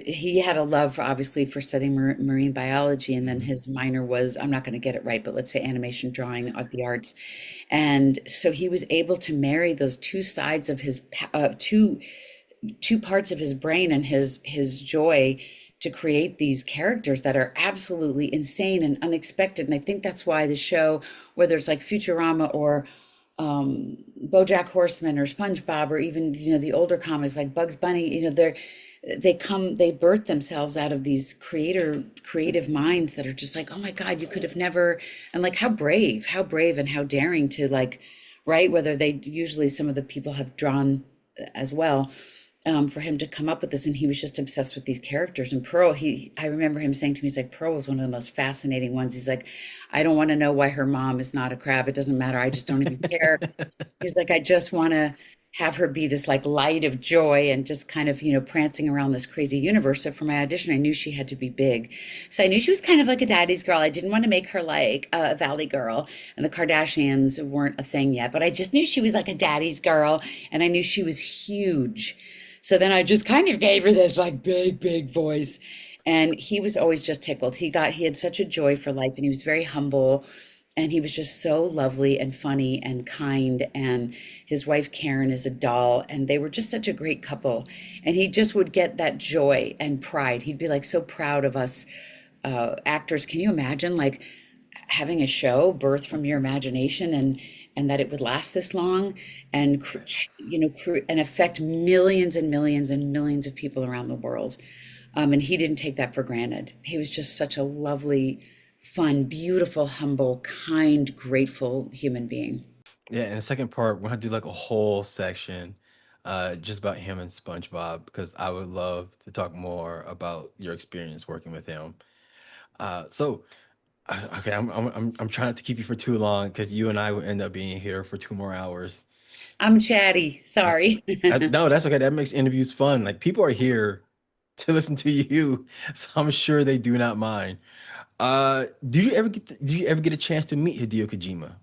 he had a love for, obviously, for studying marine biology, and then Mhm. his minor was, I'm not going to get it right, but let's say animation, drawing, of the arts. And so he was able to marry those two sides of his two parts of his brain and his joy to create these characters that are absolutely insane and unexpected. And I think that's why the show, whether it's like Futurama or BoJack Horseman or SpongeBob or even the older comics like Bugs Bunny, they birth themselves out of these creative minds that are just like, oh my God, you could have never, and like how brave and how daring to like, right? Whether they usually some of the people have drawn as well, for him to come up with this, and he was just obsessed with these characters. And Pearl, I remember him saying to me, he's like, Pearl was one of the most fascinating ones. He's like, I don't want to know why her mom is not a crab. It doesn't matter. I just don't even care. He was like, I just want to have her be this like light of joy and just kind of, prancing around this crazy universe. So for my audition, I knew she had to be big. So I knew she was kind of like a daddy's girl. I didn't want to make her like a Valley girl, and the Kardashians weren't a thing yet, but I just knew she was like a daddy's girl, and I knew she was huge. So then I just kind of gave her this like big, big voice. And he was always just tickled. He had such a joy for life, and he was very humble, and he was just so lovely and funny and kind. And his wife Karen is a doll, and they were just such a great couple. And he just would get that joy and pride. He'd be like so proud of us actors. Can you imagine like having a show birth from your imagination, and that it would last this long and and affect millions and millions and millions of people around the world? And he didn't take that for granted. He was just such a lovely, fun, beautiful, humble, kind, grateful human being. Yeah, in the second part, we're gonna do like a whole section just about him and SpongeBob because I would love to talk more about your experience working with him. So okay, I'm trying not to keep you for too long because you and I will end up being here for 2 more hours. I'm chatty, Uh, sorry. no, that's okay. That makes interviews fun. Like people are here to listen to you, so I'm sure they do not mind. Did you ever get a chance to meet Hideo Kojima?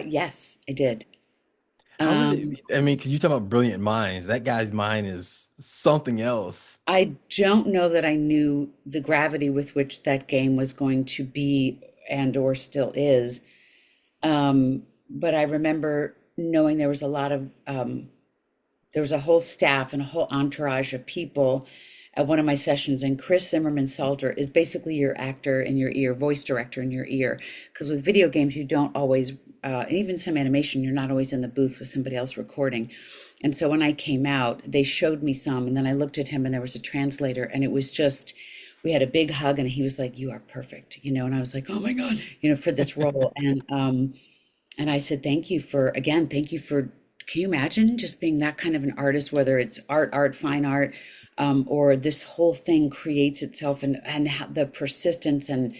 Yes, I did. How was it? Um, I mean, because you talk about brilliant minds. That guy's mind is something else. I don't know that I knew the gravity with which that game was going to be and or still is. But I remember knowing there was a lot of there was a whole staff and a whole entourage of people at one of my sessions, and Chris Zimmerman Salter is basically your actor in your ear, voice director in your ear, because with video games you don't always and even some animation, you're not always in the booth with somebody else recording. And so when I came out, they showed me some, and then I looked at him, and there was a translator, and it was just, we had a big hug, and he was like, "You are perfect," and I was like, "Oh my God," for this role. And I said, thank you for, can you imagine just being that kind of an artist, whether it's fine art, or this whole thing creates itself, and the persistence and,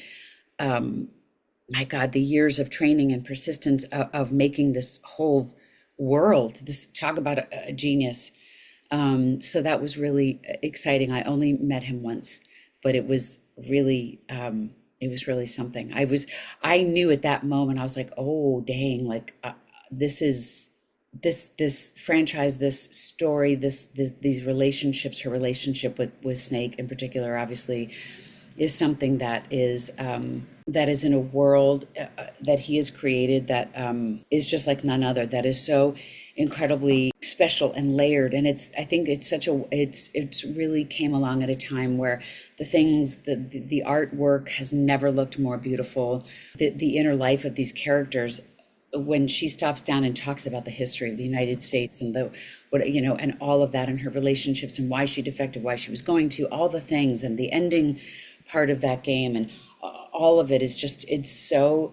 um, my God, the years of training and persistence of making this whole world, this talk about a genius. So that was really exciting. I only met him once, but it was really something. I knew at that moment, I was like, oh, dang, like, this is, this franchise, this story, these relationships, her relationship with Snake in particular, obviously, is something that is in a world that he has created that is just like none other. That is so incredibly special and layered, and I think it's such a it's really came along at a time where the artwork has never looked more beautiful. The inner life of these characters, when she stops down and talks about the history of the United States and the what and all of that, and her relationships, and why she defected, why she was going to, all the things, and the ending part of that game, and all of it is just, it's so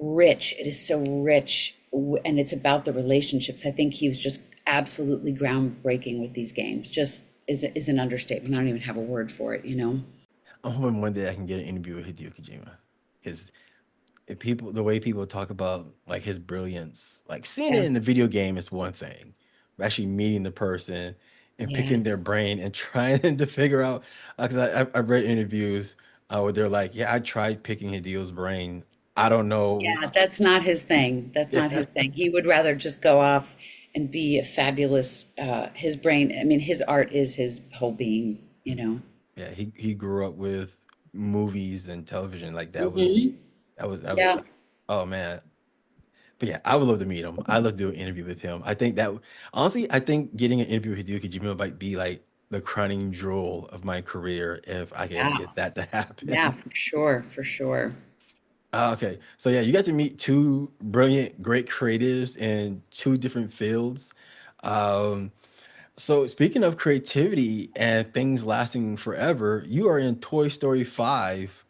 rich. It is so rich, and it's about the relationships. I think he was just absolutely groundbreaking with these games. Just is an understatement. I don't even have a word for it. I'm hoping one day I can get an interview with Hideo Kojima. Because the way people talk about like his brilliance, like seeing it Yeah, in the video game is one thing, but actually meeting the person and yeah. picking their brain and trying to figure out. Because I've read interviews where they're like, "Yeah, I tried picking Hideo's brain. I don't know." Yeah, that's not his thing. That's not Yeah, his thing. He would rather just go off and be a fabulous, his brain, I mean, his art is his whole being. yeah. He grew up with movies and television. Like Hmm. that was. Yeah. Oh man, but yeah, I would love to meet him. I love to do an interview with him. I think honestly, I think getting an interview with Hideo Kojima might be like the crowning jewel of my career if I can Yeah, get that to yeah, happen. for sure, for sure. Okay, so yeah, you got to meet two brilliant, great creatives in two different fields. Um, so speaking of creativity and things lasting forever, you are in Toy Story 5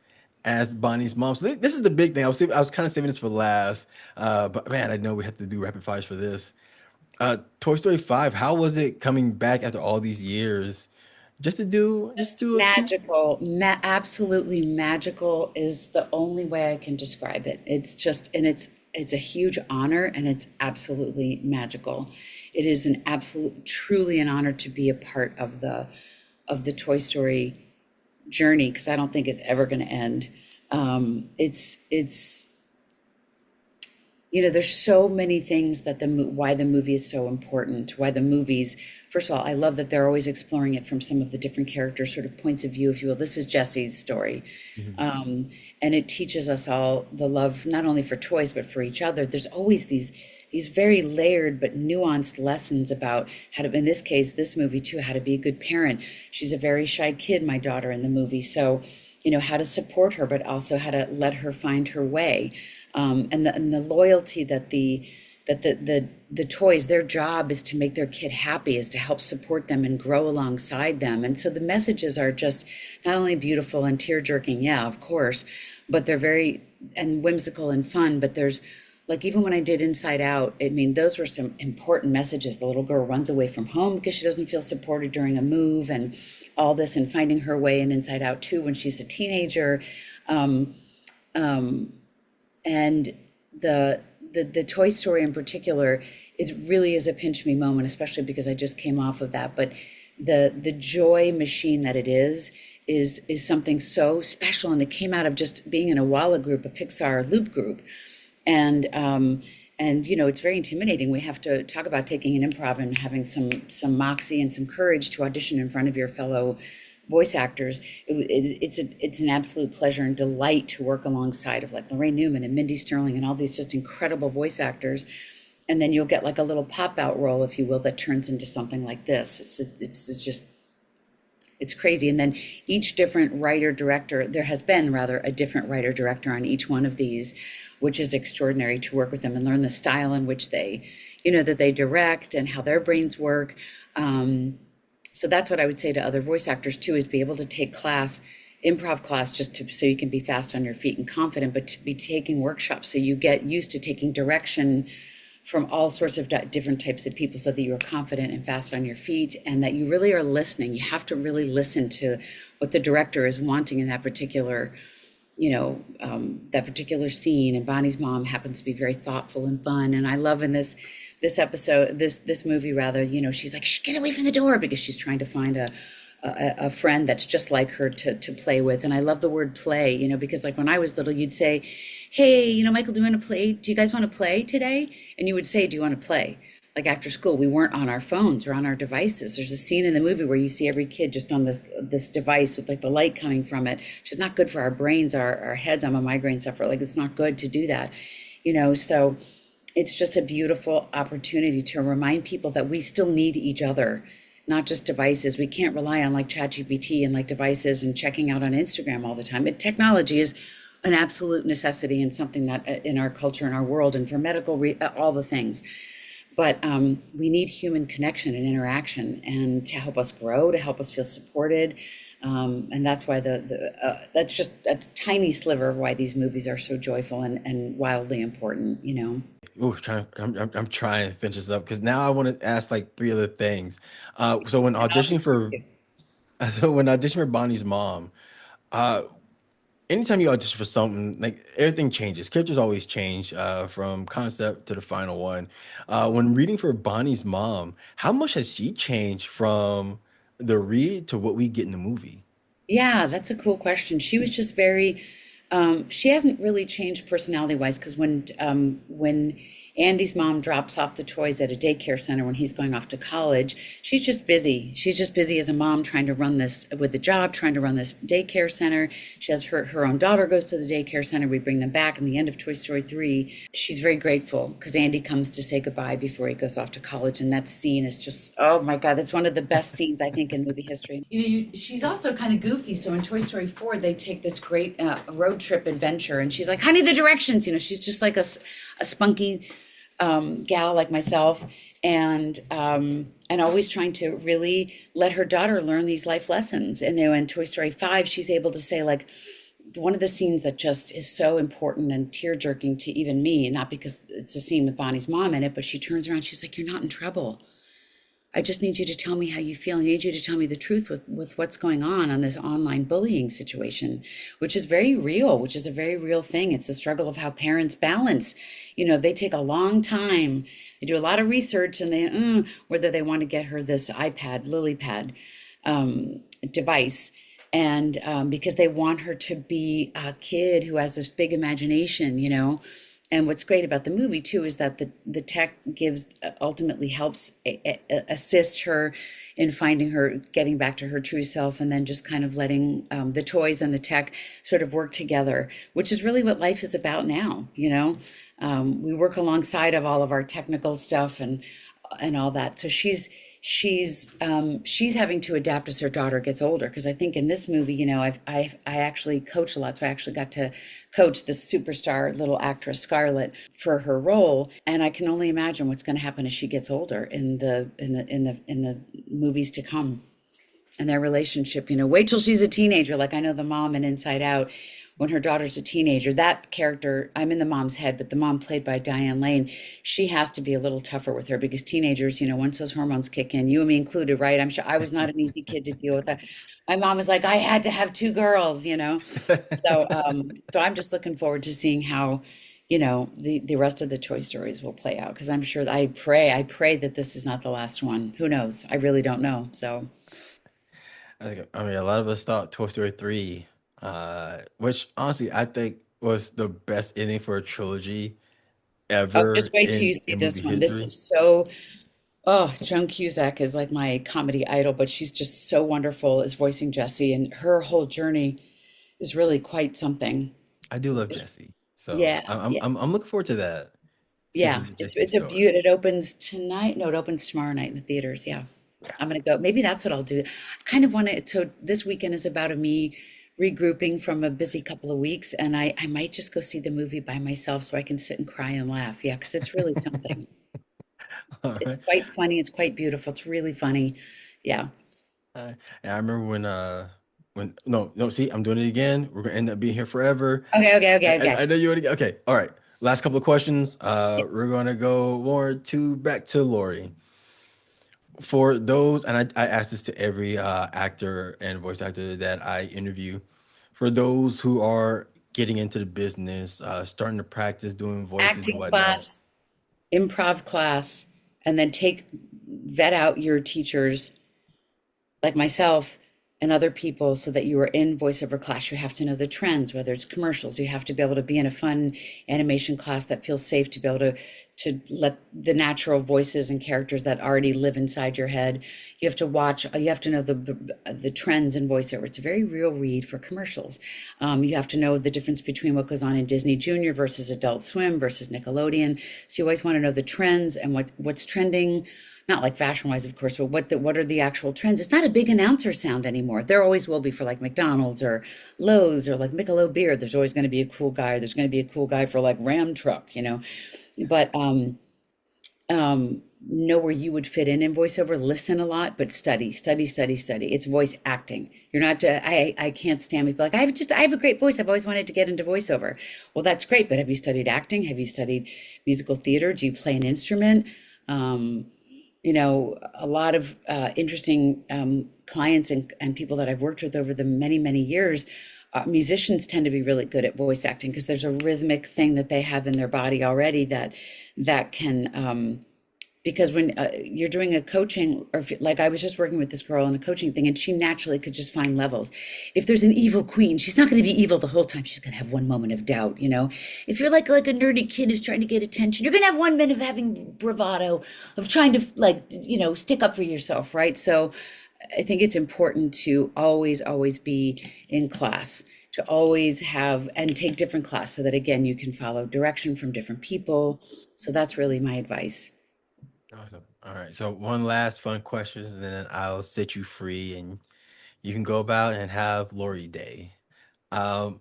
as Bonnie's mom. So this is the big thing. I was kind of saving this for last, but man, I know we have to do rapid fires for this. Toy Story 5, how was it coming back after all these years just Just do a cute. magical, absolutely magical is the only way I can describe it. It's just, and it's a huge honor, and it's absolutely magical. It is an absolute, truly an honor to be a part of the Toy Story journey, because I don't think it's ever going to end. It's there's so many things that why the movie is so important, why the movies, first of all, I love that they're always exploring it from some of the different characters sort of points of view, if you will. This is Jesse's story. Mhm. um, and it teaches us all the love not only for toys but for each other. There's always these very layered but nuanced lessons about how to, in this case, this movie too, how to be a good parent. She's a very shy kid, my daughter, in the movie, so how to support her but also how to let her find her way. And the loyalty that the toys, their job is to make their kid happy, is to help support them and grow alongside them. And so the messages are just not only beautiful and tear jerking, yeah, of course, but they're very and whimsical and fun. But there's, like, even when I did Inside Out, I mean, those were some important messages. The little girl runs away from home because she doesn't feel supported during a move, and all this, and finding her way in Inside Out too when she's a teenager. Um, um, and the Toy Story in particular is really is a pinch me moment, especially because I just came off of that. But the joy machine that it is something so special, and it came out of just being in a Walla group, a Pixar loop group. And it's very intimidating. We have to talk about taking an improv and having some moxie and some courage to audition in front of your fellow voice actors. It's an absolute pleasure and delight to work alongside of like Lorraine Newman and Mindy Sterling and all these just incredible voice actors. And then you'll get like a little pop out role, if you will, that turns into something like this. It's just it's crazy. And then each different writer director, there has been rather a different writer director on each one of these, which is extraordinary to work with them and learn the style in which they, that they direct and how their brains work. So that's what I would say to other voice actors too, is be able to take improv class, just to, so you can be fast on your feet and confident, but to be taking workshops so you get used to taking direction from all sorts of different types of people, so that you're confident and fast on your feet, and that you really are listening. You have to really listen to what the director is wanting in that particular, that particular scene. And Bonnie's mom happens to be very thoughtful and fun. And I love in this episode, this movie rather, she's like, Shh, get away from the door, because she's trying to find a friend that's just like her to play with. And I love the word play, because like when I was little, you'd say, hey, Michael, do you want to play? Do you guys want to play today? And you would say, do you want to play? Like after school, we weren't on our phones or on our devices. There's a scene in the movie where you see every kid just on this device with like the light coming from it, which is not good for our brains, our heads. I'm a migraine sufferer. Like, it's not good to do that, so it's just a beautiful opportunity to remind people that we still need each other, not just devices. We can't rely on like ChatGPT and like devices and checking out on Instagram all the time. Technology is an absolute necessity and something that in our culture, in our world, and for medical, all the things. But we need human connection and interaction, and to help us grow, to help us feel supported. And that's why that's just a tiny sliver of why these movies are so joyful and wildly important. Ooh, I'm trying to finish this up because now I want to ask like three other things. So when auditioning for so when auditioning for Bonnie's mom, uh, anytime you audition for something, like everything changes. Characters always change from concept to the final one. When reading for Bonnie's mom, how much has she changed from the read to what we get in the movie? Yeah, that's a cool question. She was just very, she hasn't really changed personality wise, because when Andy's mom drops off the toys at a daycare center when he's going off to college. She's just busy. She's just busy as a mom trying to run this with a job, trying to run this daycare center. She has her own daughter goes to the daycare center. We bring them back. In the end of Toy Story 3, she's very grateful because Andy comes to say goodbye before he goes off to college. And that scene is just, oh my God, that's one of the best scenes, I think, in movie history. She's also kind of goofy. So in Toy Story 4, they take this great road trip adventure, and she's like, honey, the directions. She's just like a spunky gal like myself, and always trying to really let her daughter learn these life lessons. And then in Toy Story 5, she's able to say, like, one of the scenes that just is so important and tear jerking to even me, not because it's a scene with Bonnie's mom in it, but she turns around, she's like, you're not in trouble. I just need you to tell me how you feel. I need you to tell me the truth with what's going on this online bullying situation, which is very real, which is a very real thing. It's the struggle of how parents balance. They take a long time. They do a lot of research, and whether they want to get her this iPad, LilyPad device. And because they want her to be a kid who has this big imagination. And what's great about the movie too is that the tech gives ultimately helps assist her in finding her, getting back to her true self, and then just kind of letting the toys and the tech sort of work together, which is really what life is about now. We work alongside of all of our technical stuff and all that. So she's having to adapt as her daughter gets older, because I think in this movie, I actually coach a lot, so I actually got to coach the superstar little actress Scarlett for her role, and I can only imagine what's going to happen as she gets older in the movies to come, and their relationship. Wait till she's a teenager. Like, I know the mom in Inside Out, when her daughter's a teenager, that character, I'm in the mom's head, but the mom played by Diane Lane, she has to be a little tougher with her, because teenagers, once those hormones kick in, you and me included, right? I'm sure I was not an easy kid to deal with. That. My mom was like, I had to have two girls. So I'm just looking forward to seeing how, the rest of the Toy Stories will play out, because I'm sure, I pray that this is not the last one. Who knows? I really don't know. So, I mean, a lot of us thought Toy Story 3, which honestly I think was the best ending for a trilogy oh, just ever wait till you in see movie this one. This history. is so. Oh, Joan Cusack is like my comedy idol, but she's just so wonderful as voicing Jessie, and her whole journey is really quite something. I do love It's- Jesse, so yeah, I'm yeah, I'm I'm looking forward to that, to yeah. see It's Jesse's it's a story. beaut. It opens tonight. No, it opens tomorrow night in the theaters. Yeah, Yeah. I'm gonna go. Maybe that's what I'll do. I kind of want to. So this weekend is about me regrouping from a busy couple of weeks, and I might just go see the movie by myself so I can sit and cry and laugh. Yeah, because it's really something. All It's right. quite funny. It's quite beautiful. It's really funny. Yeah. And I remember when no, see, I'm doing it again. We're gonna end up being here forever. Okay. Okay. I, Okay. I, Okay. I know you already. Okay, all right. Last couple of questions. We're gonna go more to back to Lori. For those, and I ask this to every actor and voice actor that I interview. For those who are getting into the business, starting to practice doing voices and Acting whatnot, class, improv class, and then vet out your teachers like myself and other people, so that you are in voiceover class. You have to know the trends, whether it's commercials. You have to be able to be in a fun animation class that feels safe, to be able to let the natural voices and characters that already live inside your head. You have to watch. You have to know the trends in voiceover. It's a very real read for commercials. You have to know the difference between what goes on in Disney Junior versus Adult Swim versus Nickelodeon. So you always want to know the trends and what's trending, not like fashion wise, of course, but what are the actual trends? It's not a big announcer sound anymore. There always will be for like McDonald's or Lowe's or like Michelob beer. There's always going to be a cool guy. There's going to be a cool guy for like Ram truck. But know where you would fit in voiceover. Listen a lot, but study, study, study, study. It's voice acting. You're not. I can't stand people like I have a great voice. I've always wanted to get into voiceover. Well, that's great, but have you studied acting? Have you studied musical theater? Do you play an instrument? A lot of interesting clients and people that I've worked with over the many, many years. Musicians tend to be really good at voice acting because there's a rhythmic thing that they have in their body already that can because when you're doing a coaching, or if, like I was just working with this girl in a coaching thing, and she naturally could just find levels. If there's an evil queen, she's not going to be evil the whole time. She's going to have one moment of doubt, you know. If you're like a nerdy kid who's trying to get attention, you're going to have 1 minute of having bravado, of trying to like, you know, stick up for yourself, right? So I think it's important to always be in class, to always have and take different class, so that again you can follow direction from different people. So that's really my advice. Awesome. All right. So one last fun question, and then I'll set you free, and you can go about and have Lori Day. Um,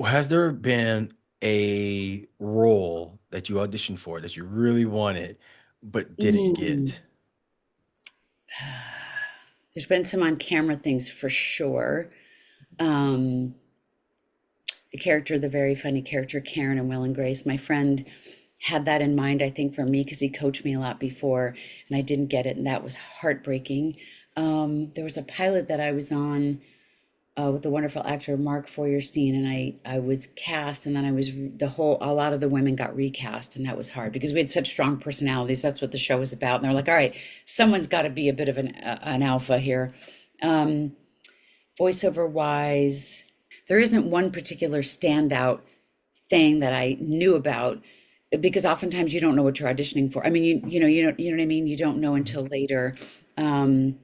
has there been a role that you auditioned for that you really wanted but didn't Mm. get? There's been some on camera things for sure. Um, the character, the very funny character, Karen and Will and Grace, my friend had that in mind, I think, for me, because he coached me a lot before and I didn't get it. And that was heartbreaking. There was a pilot that I was on with the wonderful actor Mark Feuerstein, and I was cast, and then I was a lot of the women got recast, and that was hard because we had such strong personalities. That's what the show was about, and they're like, all right, someone's got to be a bit of an alpha here. Um, Voiceover wise, there isn't one particular standout thing that I knew about, because oftentimes you don't know what you're auditioning for. I mean, you know what I mean. You don't know Mhm. until later. Um,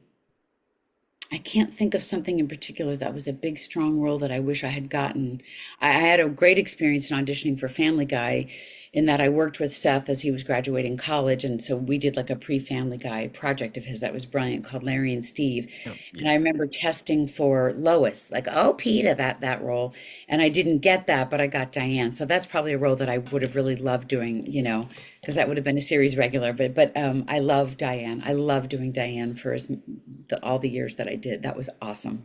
I can't think of something in particular that was a big, strong role that I wish I had gotten. I had a great experience in auditioning for Family Guy, in that I worked with Seth as he was graduating college. And so we did like a pre-Family Guy project of his that was brilliant, called Larry and Steve. Oh, And I yes. remember testing for Lois, like, oh, Peter, that role. And I didn't get that, but I got Diane. So that's probably a role that I would have really loved doing, you know, because that would have been a series regular. But I love Diane. I love doing Diane for all the years that I did. That was awesome.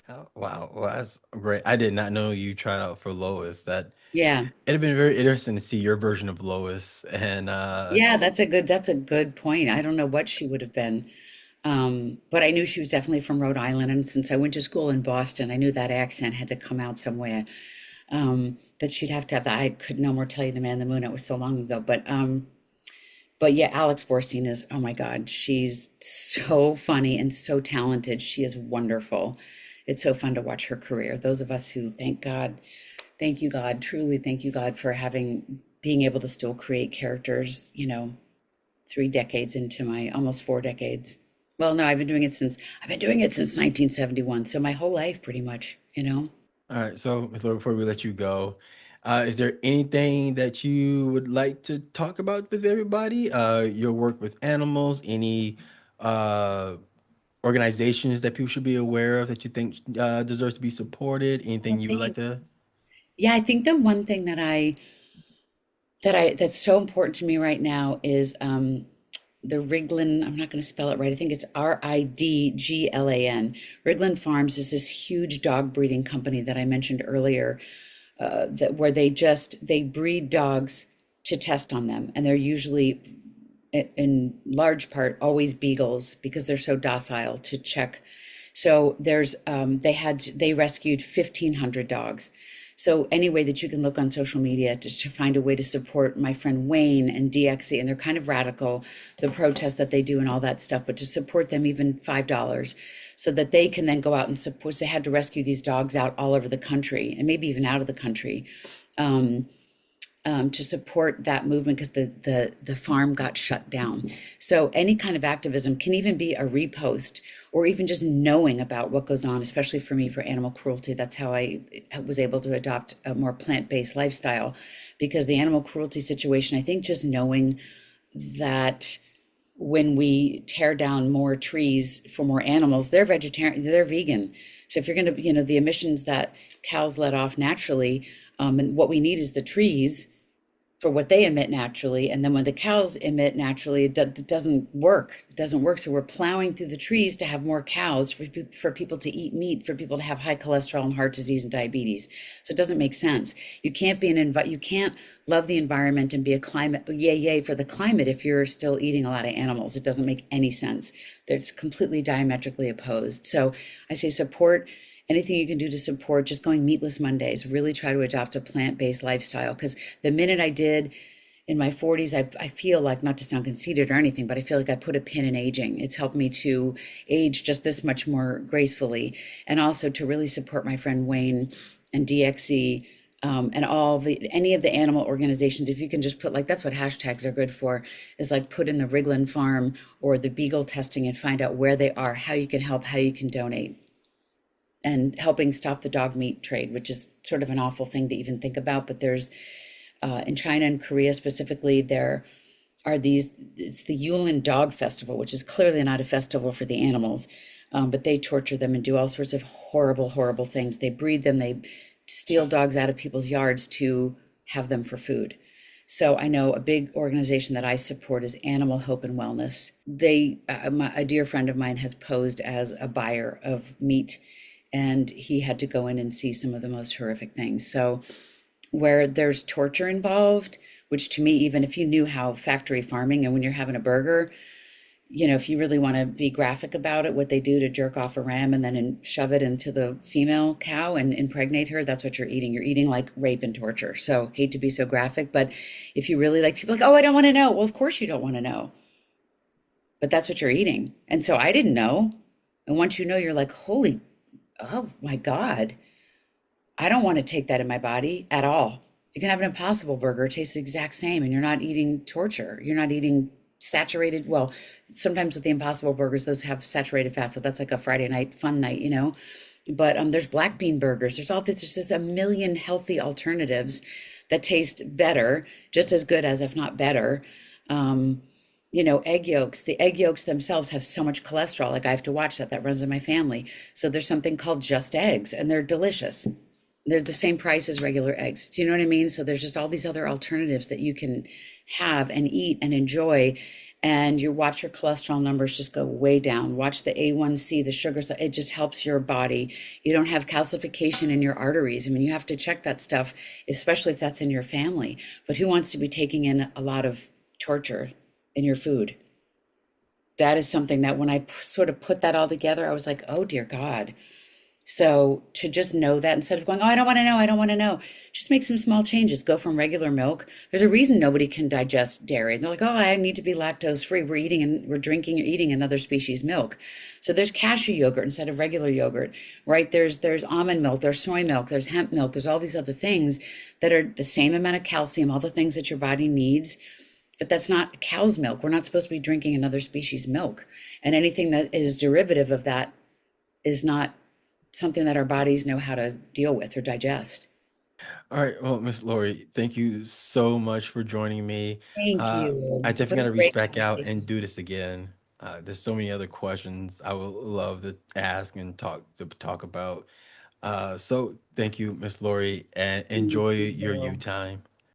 Oh, wow. Well, that's great. I did not know you tried out for Lois. That Yeah. it'd have been very interesting to see your version of Lois. And Yeah, that's a good point. I don't know what she would have been. But I knew she was definitely from Rhode Island, and since I went to school in Boston, I knew that accent had to come out somewhere. That she'd have to have that. I could no more tell you the man in the moon. It was so long ago. But yeah, Alex Borstein is, oh my God, she's so funny and so talented. She is wonderful. It's so fun to watch her career. Those of us who, thank God, thank you God, truly thank you God for being able to still create characters, 3 decades into my almost 4 decades. Well, no, I've been doing it since 1971, so my whole life pretty much, you know. all right, so Ms. Laura, before we let you go, is there anything that you would like to talk about with everybody? Your work with animals, any uh, organizations that people should be aware of that you think deserves to be supported? I Anything you would like think, to? yeah, I think the one thing that's so important to me right now is the Riglin. I'm not going to spell it right. I think it's Ridglan. Riglin Farms is this huge dog breeding company that I mentioned earlier, where they breed dogs to test on them, and they're usually in large part always beagles because they're so docile to check. So they rescued 1,500 dogs. So any way that you can look on social media to find a way to support my friend Wayne and DXE, and they're kind of radical, the protests that they do and all that stuff, but to support them, even $5, so that they can then go out and support. They had to rescue these dogs out all over the country and maybe even out of the country. Um, to support that movement, because the farm got shut down. So any kind of activism can even be a repost, or even just knowing about what goes on, especially for me, for animal cruelty. That's how I was able to adopt a more plant-based lifestyle, because the animal cruelty situation, I think just knowing that when we tear down more trees for more animals, they're vegetarian, they're vegan. So if you're going to, the emissions that cows let off naturally, and what we need is the trees for what they emit naturally. And then when the cows emit naturally, it doesn't work. It doesn't work. So we're plowing through the trees to have more cows, for people to eat meat, for people to have high cholesterol and heart disease and diabetes. So it doesn't make sense. You can't love the environment and be a climate, yay for the climate, if you're still eating a lot of animals. It doesn't make any sense. It's completely diametrically opposed. So I say support anything you can do to support, just going meatless Mondays. Really try to adopt a plant-based lifestyle, because the minute I did, in my 40s, I feel like, not to sound conceited or anything, but I feel like I put a pin in aging. It's helped me to age just this much more gracefully, and also to really support my friend Wayne and DXE, and all the any of the animal organizations. If you can just put, like, that's what hashtags are good for, is like put in the Riglin Farm or the Beagle testing and find out where they are, how you can help, how you can donate, and helping stop the dog meat trade, which is sort of an awful thing to even think about. But there's in China and Korea specifically, there are these, it's the Yulin Dog Festival, which is clearly not a festival for the animals, but they torture them and do all sorts of horrible, horrible things. They breed them, they steal dogs out of people's yards to have them for food. So I know a big organization that I support is Animal Hope and Wellness. A dear friend of mine has posed as a buyer of meat, and he had to go in and see some of the most horrific things. So where there's torture involved, which to me, even if you knew how factory farming, and when you're having a burger, if you really want to be graphic about it, what they do to jerk off a ram and then shove it into the female cow and impregnate her, that's what you're eating. You're eating like rape and torture. So hate to be so graphic, but if you really, like, people like, oh, I don't want to know. Well, of course you don't want to know, but that's what you're eating. And so I didn't know. And once you know, you're like, holy, oh my God, I don't want to take that in my body at all. You can have an Impossible Burger, it tastes the exact same, and you're not eating torture. You're not eating saturated. Well, sometimes with the Impossible Burgers, those have saturated fat, so that's like a Friday night fun night. But there's black bean burgers. There's all this. There's just a million healthy alternatives that taste better, just as good as, if not better. Um, Egg yolks. The egg yolks themselves have so much cholesterol. Like, I have to watch that. That runs in my family. So there's something called Just Eggs, and they're delicious. They're the same price as regular eggs. Do you know what I mean? So there's just all these other alternatives that you can have and eat and enjoy. And you watch your cholesterol numbers just go way down. Watch the A1C, the sugars. It just helps your body. You don't have calcification in your arteries. I mean, you have to check that stuff, especially if that's in your family. But who wants to be taking in a lot of torture in your food? That is something that, when I sort of put that all together, I was like, oh dear God. So to just know that, instead of going, oh, I don't want to know, I don't want to know, just make some small changes. Go from regular milk. There's a reason nobody can digest dairy. They're like, oh, I need to be lactose free. We're eating and we're drinking or eating another species milk. So there's cashew yogurt instead of regular yogurt, right? There's almond milk, there's soy milk, there's hemp milk, there's all these other things that are the same amount of calcium, all the things that your body needs. But that's not cow's milk. We're not supposed to be drinking another species milk. And anything that is derivative of that is not something that our bodies know how to deal with or digest. All right. Well, Miss Lori, thank you so much for joining me. Thank Uh, I you. definitely What a got to reach great back out and conversation. do this again. There's so many other questions I would love to ask and talk about. So thank you, Miss Lori, and Thank enjoy your you you. time.